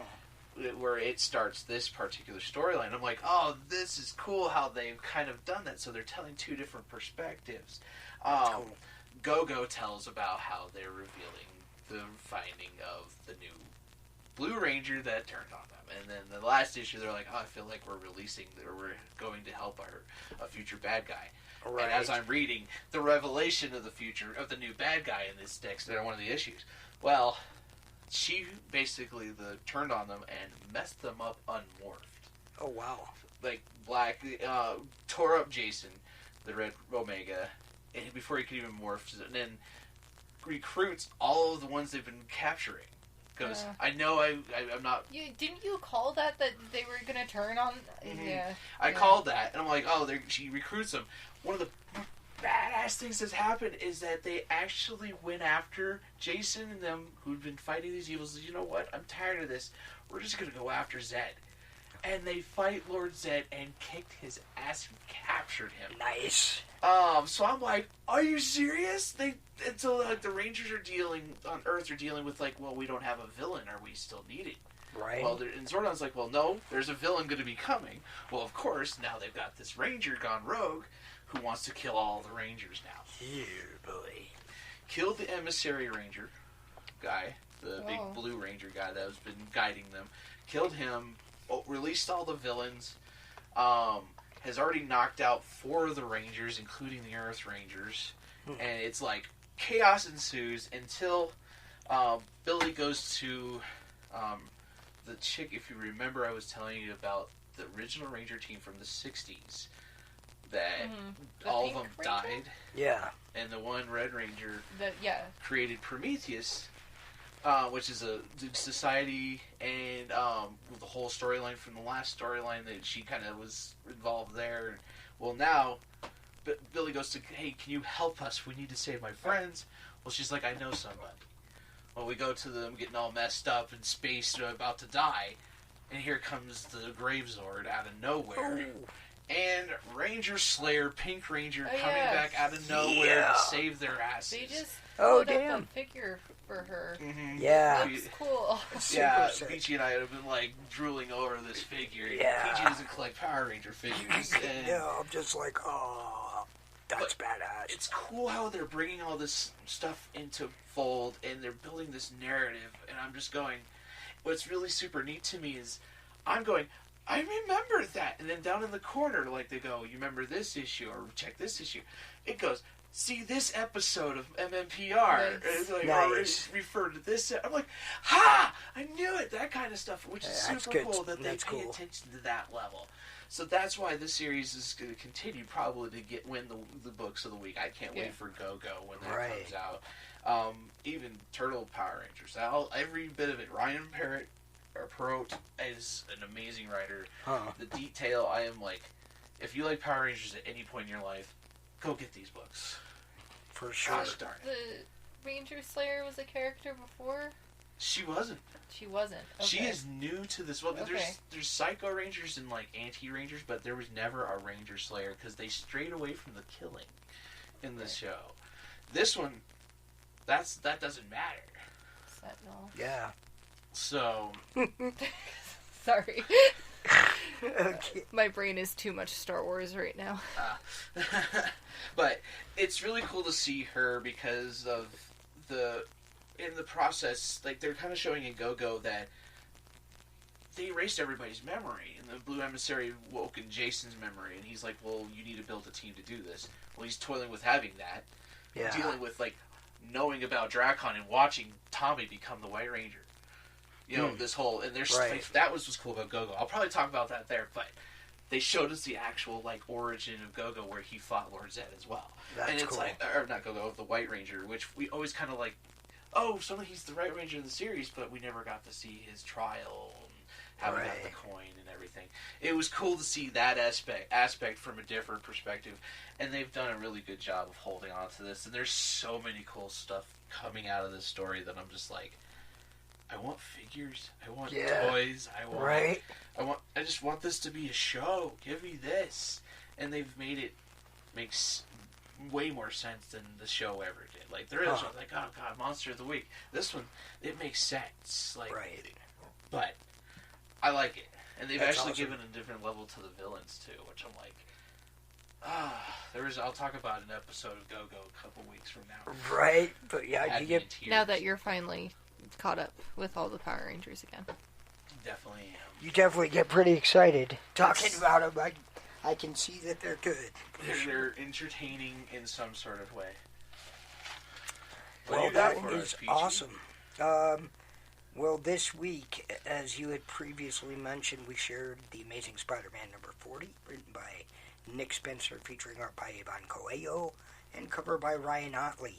Where it starts this particular storyline. I'm like, oh, this is cool how they've kind of done that. So they're telling two different perspectives. Cool. Go-Go tells about how they're revealing the finding of the new Blue Ranger that turned on them. And then the last issue, they're like, oh, I feel like we're going to help a future bad guy. Right. And as I'm reading, the revelation of the future of the new bad guy in this text, they're one of the issues. Well, she basically turned on them and messed them up unmorphed. Oh, wow. Like, tore up Jason, the Red Omega, and before he could even morph, and then recruits all of the ones they've been capturing. Because I know I'm not... Didn't you call that they were going to turn on? Mm-hmm. Yeah. I called that, and I'm like, oh, she recruits them. One of the badass things that's happened is that they actually went after Jason and them, who'd been fighting these evils. You know what? I'm tired of this. We're just going to go after Zed. And they fight Lord Zed and kicked his ass and captured him. Nice. So I'm like, are you serious? Until the Rangers on Earth are dealing with like, well, we don't have a villain. Are we still needed? Right. Well, and Zordon's like, well, no, there's a villain going to be coming. Well, of course, now they've got this Ranger gone rogue who wants to kill all the Rangers now. Yeah, boy. Killed the Emissary Ranger guy, the big Blue Ranger guy that has been guiding them. Killed him, released all the villains, has already knocked out 4 of the Rangers, including the Earth Rangers. And it's like chaos ensues until Billy goes to the chick. If you remember, I was telling you about the original Ranger team from the 60s that all of them died. Yeah. And the one Red Ranger created Prometheus, which is a society, and the whole storyline from the last storyline that she kind of was involved there. Well, now Billy goes to, hey, can you help us? We need to save my friends. Well, she's like, I know somebody. Well, we go to them getting all messed up in space, about to die, and here comes the Gravezord out of nowhere. Oh. And Ranger Slayer, Pink Ranger, coming back out of nowhere to save their asses. They just put up a figure for her. Mm-hmm. Yeah. Looks cool. Yeah, Peachy and I have been like drooling over this figure. Yeah. Peachy doesn't collect Power Ranger figures. And Yeah, I'm just like, oh, that's badass. It's cool how they're bringing all this stuff into fold and they're building this narrative. And I'm just going, what's really super neat to me is I'm going, I remember that. And then down in the corner, like they go, you remember this issue or check this issue. It goes, see this episode of MMPR. Nice. Like, Nice. or refer to this. I'm like, ha! I knew it. That kind of stuff, which is That's super good. cool that they That's pay cool. attention to that level. So that's why this series is going to continue probably to win the books of the week. I can't wait for Go-Go when that comes out. Even Turtle Power Rangers. Every bit of it. Ryan Perot is an amazing writer. The detail, I am like, if you like Power Rangers at any point in your life, go get these books. For sure. Gosh darn it. Ranger Slayer was a character before? She wasn't. She wasn't. Okay. She is new to this. Well, Okay. there's Psycho Rangers and like Anti-Rangers, but there was never a Ranger Slayer because they strayed away from the killing in the show. This one, that doesn't matter. Sentinel. Yeah. So. Sorry. Okay. My brain is too much Star Wars right now. But it's really cool to see her because of in the process, like they're kind of showing in Go-Go that they erased everybody's memory, and the Blue Emissary woke in Jason's memory, and he's like, well, you need to build a team to do this. Well, he's toiling with having that, dealing with, like, knowing about Drakon and watching Tommy become the White Ranger. You know, this whole, and there's, like, that was what's cool about Go-Go. I'll probably talk about that there, but they showed us the actual, like, origin of Go-Go where he fought Lord Zed as well. That's and it's cool. like, or not Go-Go, the White Ranger, which we always kind of like, oh, so he's the White Ranger in the series, but we never got to see his trial and how he got the coin and everything. It was cool to see that aspect from a different perspective, and they've done a really good job of holding on to this, and there's so many cool stuff coming out of this story that I'm just like, I want figures, I want toys, I just want this to be a show, give me this. And they've made it makes way more sense than the show ever did. Like, there is like, oh god, Monster of the Week. This one, it makes sense. Like, but I like it. And they've actually given a different level to the villains too, which I'm like, I'll talk about an episode of Go-Go a couple weeks from now. Right, but yeah, you get now that you're finally caught up with all the Power Rangers again. Definitely am. You definitely get pretty excited talking about them. I can see that they're good. They're entertaining in some sort of way. Well, that one is awesome. Well, this week, as you had previously mentioned, we shared The Amazing Spider-Man number 40, written by Nick Spencer, featuring art by Ivan Coelho, and cover by Ryan Otley.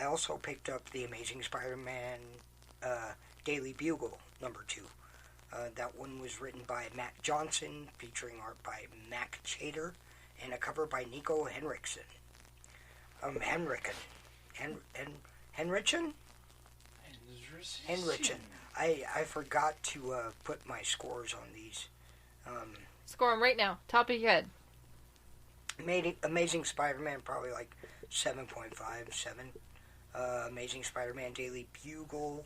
I also picked up The Amazing Spider-Man Daily Bugle number 2. That one was written by Matt Johnson, featuring art by Mac Chater, and a cover by Nico Henriksen. Henriksen. I forgot to put my scores on these. Score them right now, top of your head. Amazing Spider-Man, probably like 7.5, 7. Amazing Spider-Man Daily Bugle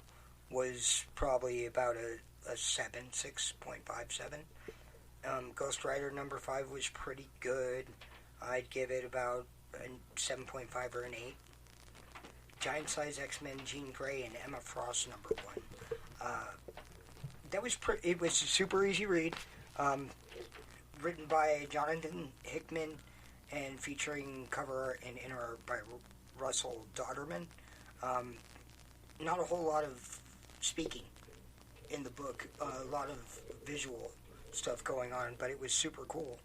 was probably about a 7, 6.57. Ghost Rider number 5 was pretty good. I'd give it about a 7.5 or an 8. Giant Size X-Men Jean Grey and Emma Frost number 1. That was it was a super easy read. Written by Jonathan Hickman and featuring cover and inner art by Russell Dodderman. Not a whole lot of speaking in the book, a lot of visual stuff going on, but it was super cool.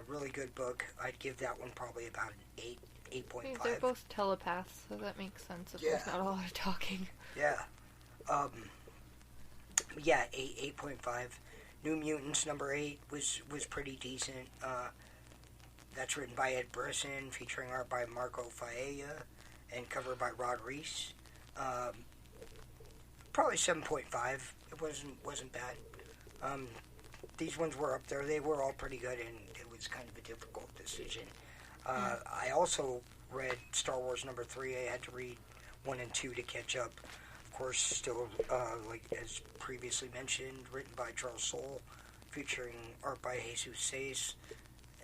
Really good book. I'd give that one probably about an 8.5. They're both telepaths, so that makes sense if there's not a lot of talking. Yeah. 8.5. New Mutants number 8 was pretty decent. That's written by Ed Brisson, featuring art by Marco Faella, and cover by Rod Reese. Probably 7.5. It wasn't bad. These ones were up there. They were all pretty good, and it was kind of a difficult decision. I also read Star Wars number 3. I had to read 1 and 2 to catch up. Of course, still, like as previously mentioned, written by Charles Soule, featuring art by Jesus Saez,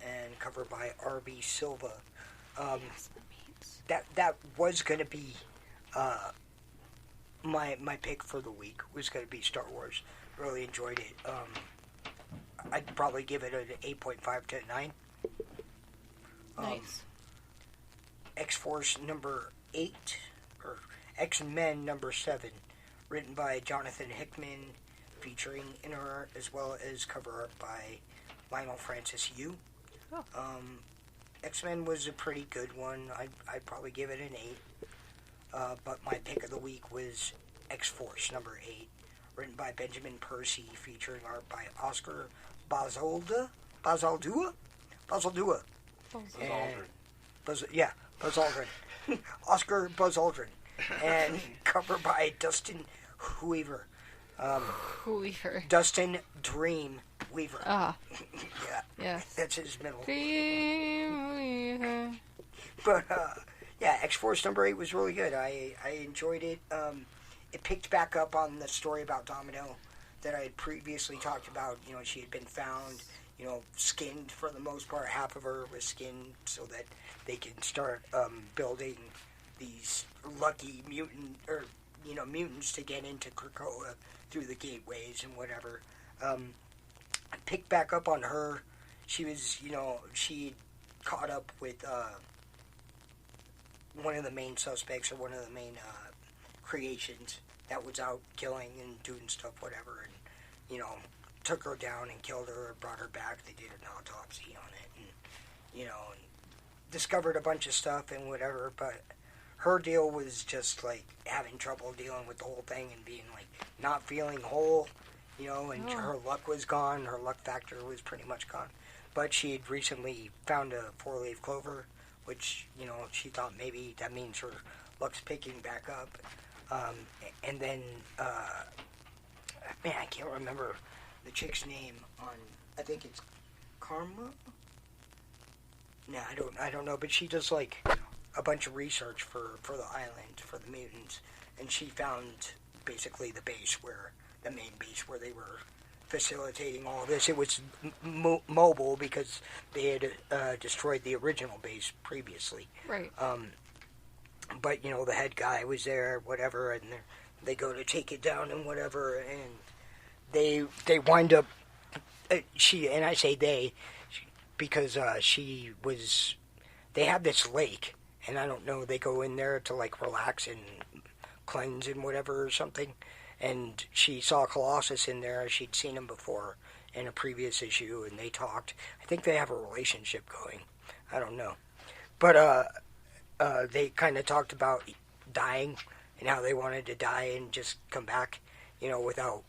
and cover by R.B. Silva. That was going to be my pick for the week, was going to be Star Wars. Really enjoyed it. I'd probably give it an 8.5 to 9. Nice. X-Force number 8, or X-Men number 7, written by Jonathan Hickman, featuring inner art as well as cover art by Lionel Francis Yu. X-Men was a pretty good one. I'd probably give it an 8. But my pick of the week was X-Force number 8, written by Benjamin Percy, featuring art by Oscar Bazaldua. Buzz Aldrin. Buzz Aldrin. Oscar Buzz Aldrin. and cover by Dustin Weaver. Weaver. Dustin Dream Weaver. Ah. Yeah. Yes. That's his middle. Dream Weaver. But, yeah, X-Force number 8 was really good. I enjoyed it. It picked back up on the story about Domino that I had previously talked about. You know, she had been found, you know, skinned for the most part. Half of her was skinned so that they can start building these lucky mutants to get into Krakoa through the gateways and whatever. I picked back up on her. She was, you know, she caught up with one of the main suspects or one of the main creations that was out killing and doing stuff, whatever, and, you know, took her down and killed her and brought her back. They did an autopsy on it and, you know, and discovered a bunch of stuff and whatever, but her deal was just, like, having trouble dealing with the whole thing and being, like, not feeling whole, you know, and her luck was gone. Her luck factor was pretty much gone. But she had recently found a 4-leaf clover, which, you know, she thought maybe that means her luck's picking back up. And then, man, I can't remember the chick's name on, I think it's Karma? Nah, I don't know, but she does, like, a bunch of research for the island, for the mutants, and she found basically the main base where they were facilitating all of this. It was mobile because they had destroyed the original base previously. Right. But, you know, the head guy was there, whatever, and they go to take it down and whatever, and they wind up, and I say they, because they have this lake, and I don't know, they go in there to, like, relax and cleanse and whatever or something, and she saw Colossus in there. She'd seen him before in a previous issue, and they talked. I think they have a relationship going. I don't know. But, they kind of talked about dying and how they wanted to die and just come back, you know, without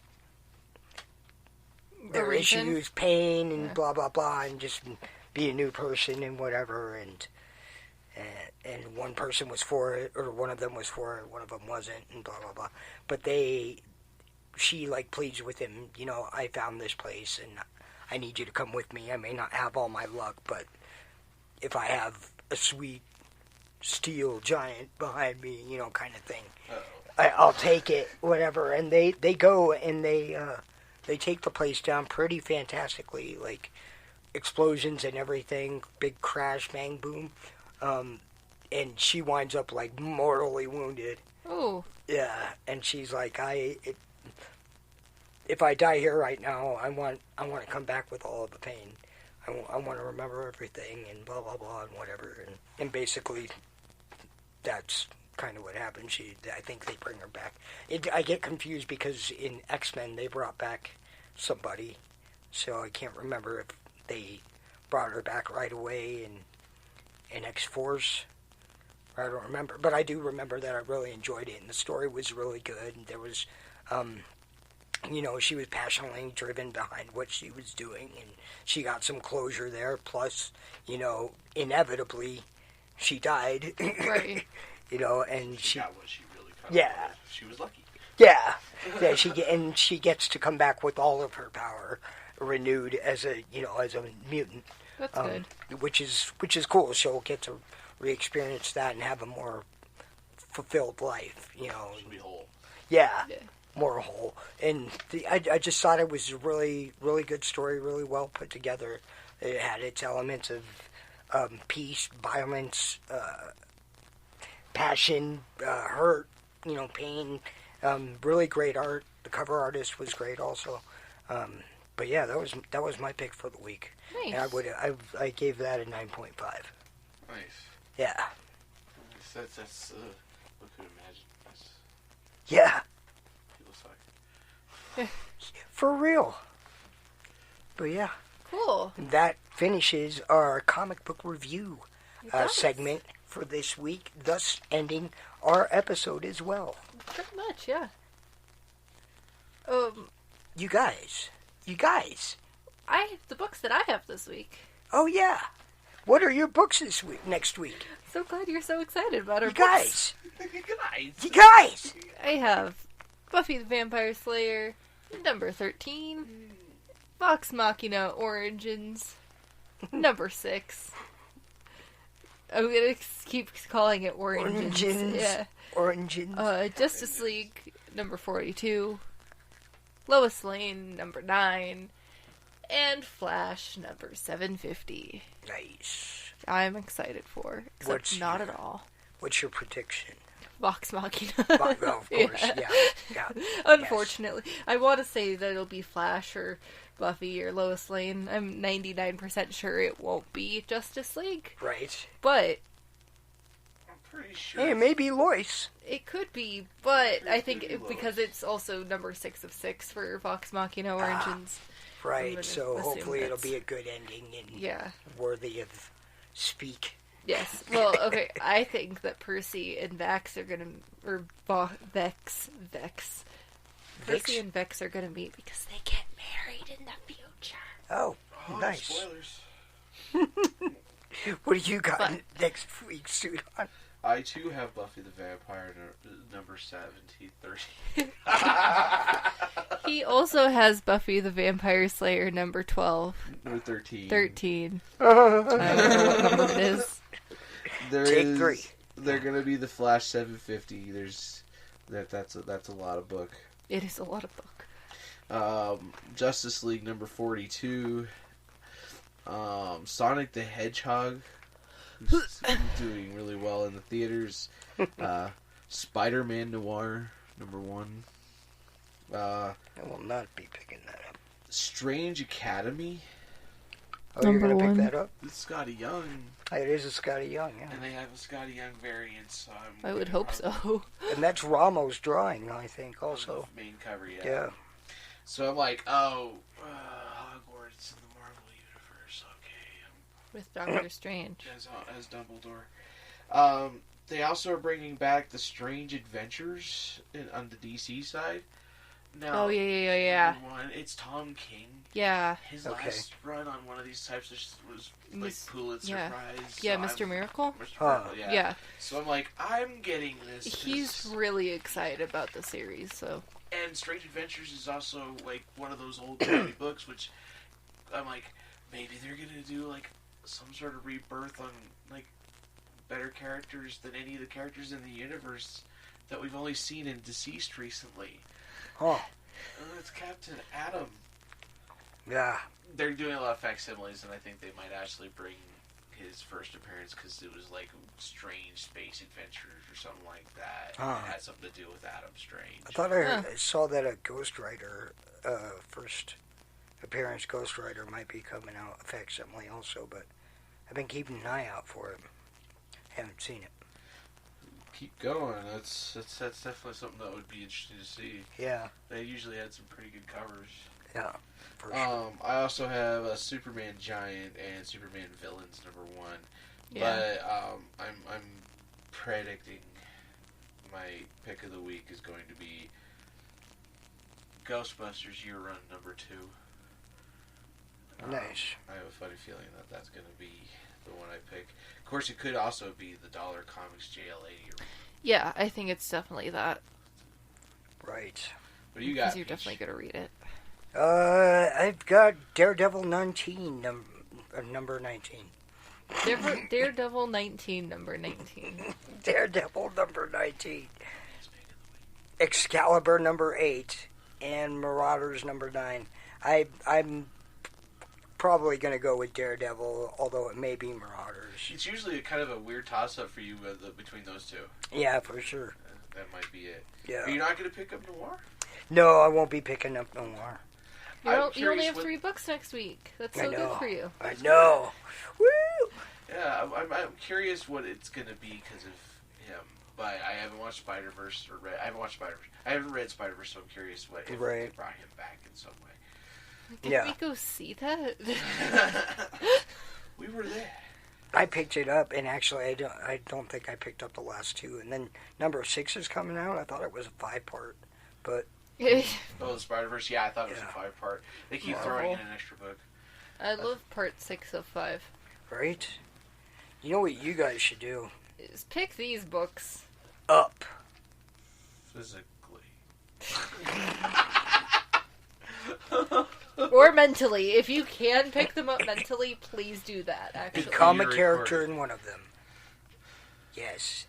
their issues, pain, and blah, blah, blah, and just be a new person and whatever, and one person was for it, or one of them was for it, one of them wasn't, and blah, blah, blah. But she, like, pleads with him, you know, I found this place, and I need you to come with me. I may not have all my luck, but if I have a sweet steel giant behind me, you know, kind of thing, I'll take it, whatever. And they go, and they take the place down pretty fantastically, like, explosions and everything, big crash, bang, boom. And she winds up, like, mortally wounded. Oh. Yeah, and she's like, if I die here right now, I want to come back with all of the pain. I want to remember everything and blah, blah, blah, and whatever. And basically, that's kind of what happened. I think they bring her back. I get confused because in X-Men, they brought back somebody. So I can't remember if they brought her back right away in X-Force. I don't remember. But I do remember that I really enjoyed it, and the story was really good. And there was, you know, she was passionately driven behind what she was doing, and she got some closure there. Plus, you know, inevitably, she died. Right. You know, and she got what she really got. Yeah. She was lucky. Yeah. Yeah, she gets to come back with all of her power renewed as a mutant. That's good. Which is cool. She'll get to re-experience that and have a more fulfilled life, you know. She'll be whole. Yeah. More whole. And I just thought it was a really, really good story, really well put together. It had its elements of peace, violence, passion, hurt, you know, pain. Really great art. The cover artist was great also. But yeah, that was my pick for the week. Nice. And I gave that a 9.5. Nice. Yeah. That's what could imagine. Yeah. People suck. For real. But yeah. Cool. That finishes our comic book review segment for this week, thus ending our episode as well. Pretty much, yeah. You guys. The books that I have this week. Oh yeah. What are your books next week? So glad you're so excited about our you books. You guys! I have Buffy the Vampire Slayer, number 13. Vox Machina Origins, number 6. I'm gonna keep calling it Origins. Yeah. Origins. Justice League, number 42. Lois Lane, number 9. And Flash, number 750. Nice. I'm excited for, except not at all. What's your prediction? Vox Machina. Well, of course, yeah. Unfortunately. Yes. I want to say that it'll be Flash or Buffy or Lois Lane. I'm 99% sure it won't be Justice League. Right. But I'm pretty sure. Hey, maybe Lois. It could be, but I think because it's also number 6 of 6 for Vox Machina Origins. Right, so hopefully it'll be a good ending and worthy of speak. Yes. Well, okay, I think that Percy and Vex are gonna, or Vex. Percy and Vex are gonna meet because they get married in the future. Oh, nice. Spoilers. What do you got next week's suit on? I too have Buffy the Vampire number 1730. He also has Buffy the Vampire Slayer number 12. Number 13. 13. I don't know what number it is. Take 3. They're gonna be the Flash 750. That's a lot of book. It is a lot of book. Justice League number 42. Sonic the Hedgehog, who's doing really well in the theaters. Spider-Man Noir number 1. I will not be picking that up. Strange Academy. Oh, you're going to pick that up? It's Scotty Young. It is a Scotty Young, yeah. And they have a Scotty Young variant, so I would hope so. And that's Ramos drawing, I think, also. The main cover, yeah. Yeah. So I'm like, Hogwarts in the Marvel Universe, okay. With Doctor Strange. As Dumbledore. They also are bringing back the Strange Adventures on the DC side. Now, yeah. It's Tom King. Yeah. His last run on one of these types was like Pulitzer Prize. Yeah, Mr. Miracle? Mr. Miracle, yeah. Yeah. So I'm like, I'm getting this. He's really excited about the series, so. And Strange Adventures is also like one of those old timey books, which I'm like, maybe they're gonna do like some sort of rebirth on like better characters than any of the characters in the universe that we've only seen in Deceased recently. Oh. It's Captain Atom. Yeah. They're doing a lot of facsimiles, and I think they might actually bring his first appearance because it was like Strange Space Adventures or something like that. It had something to do with Adam Strange. I thought I saw that a Ghost Rider first appearance Ghost Rider might be coming out, a facsimile also, but I've been keeping an eye out for it. Haven't seen it. Keep going. That's definitely something that would be interesting to see. Yeah. They usually had some pretty good covers. Yeah. For sure. I also have a Superman Giant and Superman Villains number 1. Yeah. But I'm predicting my pick of the week is going to be Ghostbusters Year Run number 2. Nice. I have a funny feeling that that's going to be the one I pick. Of course, it could also be the Dollar Comics JL80. Yeah, I think it's definitely that. Right. What do you got? Because you're definitely going to read it. I've got Daredevil 19, number 19. Daredevil 19, number 19. Daredevil number 19. Excalibur number 8. And Marauders number 9. I'm probably going to go with Daredevil, although it may be Marauders. It's usually kind of a weird toss-up for you between those two. Yeah, for sure. That might be it. Yeah. Are you not going to pick up Noir? No, I won't be picking up Noir. You only have 3 books next week. That's so good for you. I know. Woo! Yeah, I'm curious what it's going to be because of him. But I haven't watched Spider-Verse I haven't read Spider-Verse, so I'm curious if they brought him back in some way. Did we go see that? We were there. I picked it up, and actually, I don't think I picked up the last 2. And then number 6 is coming out. I thought it was a 5-part, but the Spider-Verse. Yeah, I thought it was a 5-part. They keep throwing in an extra book. I love part 6 of 5. Right? You know what you guys should do? Is pick these books. up. Physically. Or mentally. If you can pick them up mentally, please do that, actually. Become a character in one of them. Yes.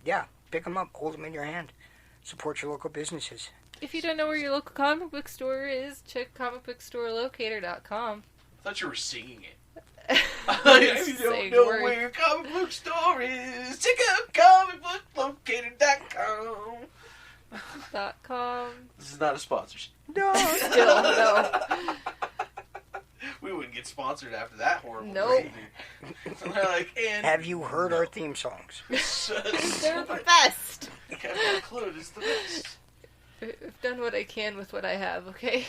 Yeah, pick them up, hold them in your hand. Support your local businesses. If you don't know where your local comic book store is, check comicbookstorelocator.com. I thought you were singing it. If you don't know where your comic book store is, check out comicbooklocator.com. .com. This is not a sponsorship. No. Still, no. We wouldn't get sponsored after that horrible. Nope. So they're like, and Have you heard our theme songs? They're the best. Captain Claude is the best. I've done what I can with what I have, okay?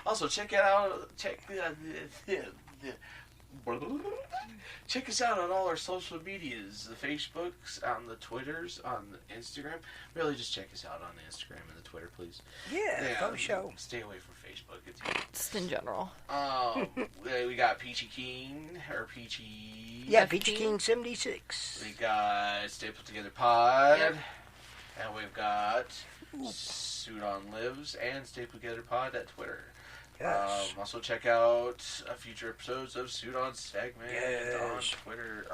Also, check us out on all our social medias, the Facebooks, on the Twitters, on the Instagram. Really, just check us out on the Instagram and the Twitter, please. Yeah, show. Stay away from Facebook. Just in general. We got Peachy King, or Peachy... Yeah, Peachy King 76. We got Stapled Together Pod. Yep. And we've got Suit On Lives and Stapled Together Pod at Twitter. Yes. Also check out future episodes of Suit On Segment on Yes. Twitter.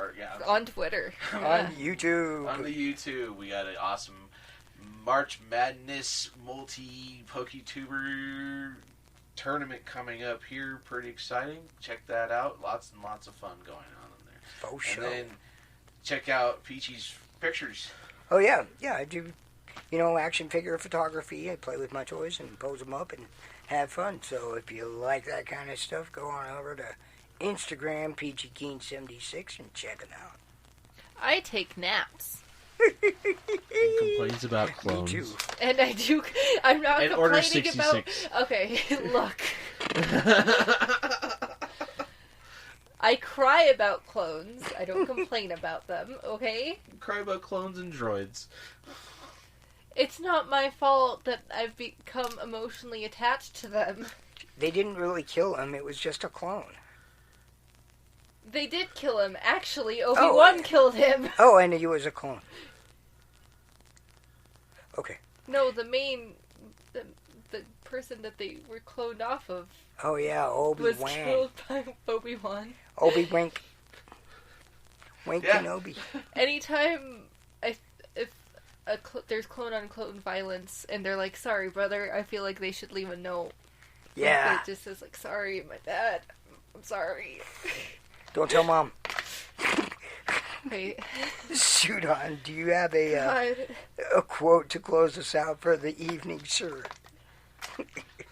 On Twitter. On YouTube. On the YouTube. We got an awesome March Madness multi-PokeTuber tournament coming up here. Pretty exciting. Check that out. Lots and lots of fun going on in there. For sure. And then check out Peachy's pictures. Oh, yeah. Yeah, I do, action figure photography. I play with my toys and pose them up and have fun. So if you like that kind of stuff, go on over to Instagram, PGKeen76, and check it out. I take naps. Complains about clones. Me too. And I do. I'm not And order complaining about. 66. Okay, look. I cry about clones. I don't complain about them, okay? Cry about clones and droids. It's not my fault that I've become emotionally attached to them. They didn't really kill him. It was just a clone. They did kill him. Actually, Obi-Wan killed him. Oh, and he was a clone. Okay. No, the person that they were cloned off of Oh, yeah, was Obi-Wan. killed by Obi-Wan. Obi-Wink. Wink Yeah. Kenobi. Anytime there's clone-on-clone violence, and they're like, sorry, brother, I feel like they should leave a note. Yeah. Like, it just says, like, sorry, my dad, I'm sorry. Don't tell Mom. Wait. Shoot on. Do you have a God, quote to close us out for the evening, sir?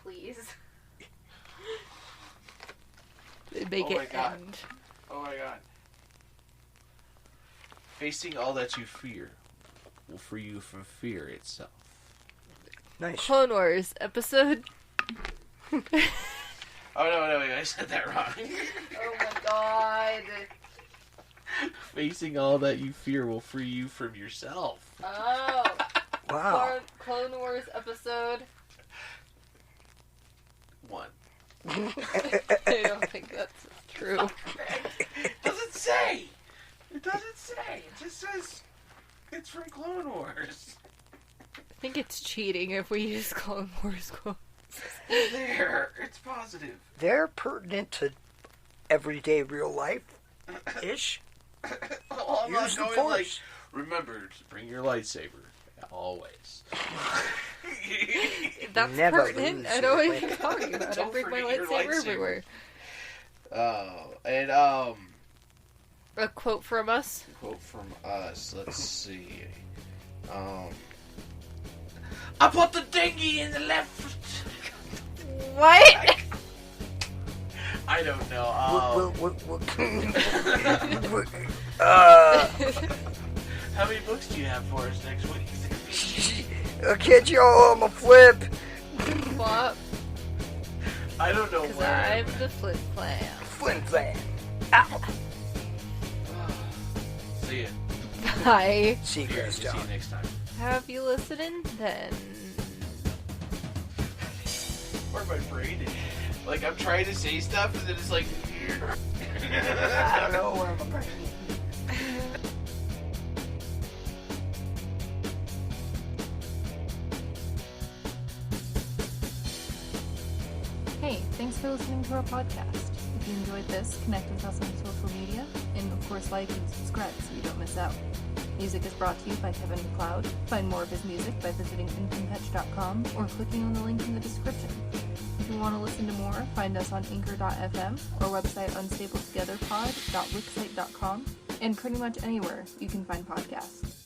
please. Make Oh my it God. end. Oh my god. Facing all that you fear will free you from fear itself. Nice. Clone Wars, episode... Oh no, wait, I said that wrong. Oh my god. Facing all that you fear will free you from yourself. Oh. Wow. Clone Wars episode... 1. I don't think that's true. It doesn't say! It doesn't say! It just says it's from Clone Wars. I think it's cheating if we use Clone Wars quotes. There! It's positive. They're pertinent to everyday real life-ish. Well, I'm Use the not going like, Force. remember to bring your lightsaber. Always. That's Never pertinent. lose I know your what you're talking about. I Don't bring my forget your lightsaber lightsaber. everywhere. Oh, and A quote from us? quote from us. Let's see. I put the dinghy in the left. What? I don't know. How many books do you have for us next week? I'll catch y'all on my flip. Flop. I don't know Because where. I'm the Flip Clam. Flim flam. Ow. See ya. Bye. See you Here, guys, see you John. next time. Have you listening then? Where my brain is. Like I'm trying to say stuff and then it's like. I don't know where my brain is. thanks for listening to our podcast. If you enjoyed this, connect with us on social media, and of course like and subscribe so you don't miss out. Music is brought to you by Kevin MacLeod. Find more of his music by visiting incompetch.com or clicking on the link in the description. If you want to listen to more, find us on anchor.fm, our website unstablettogetherpod.wixsite.com, and pretty much anywhere you can find podcasts.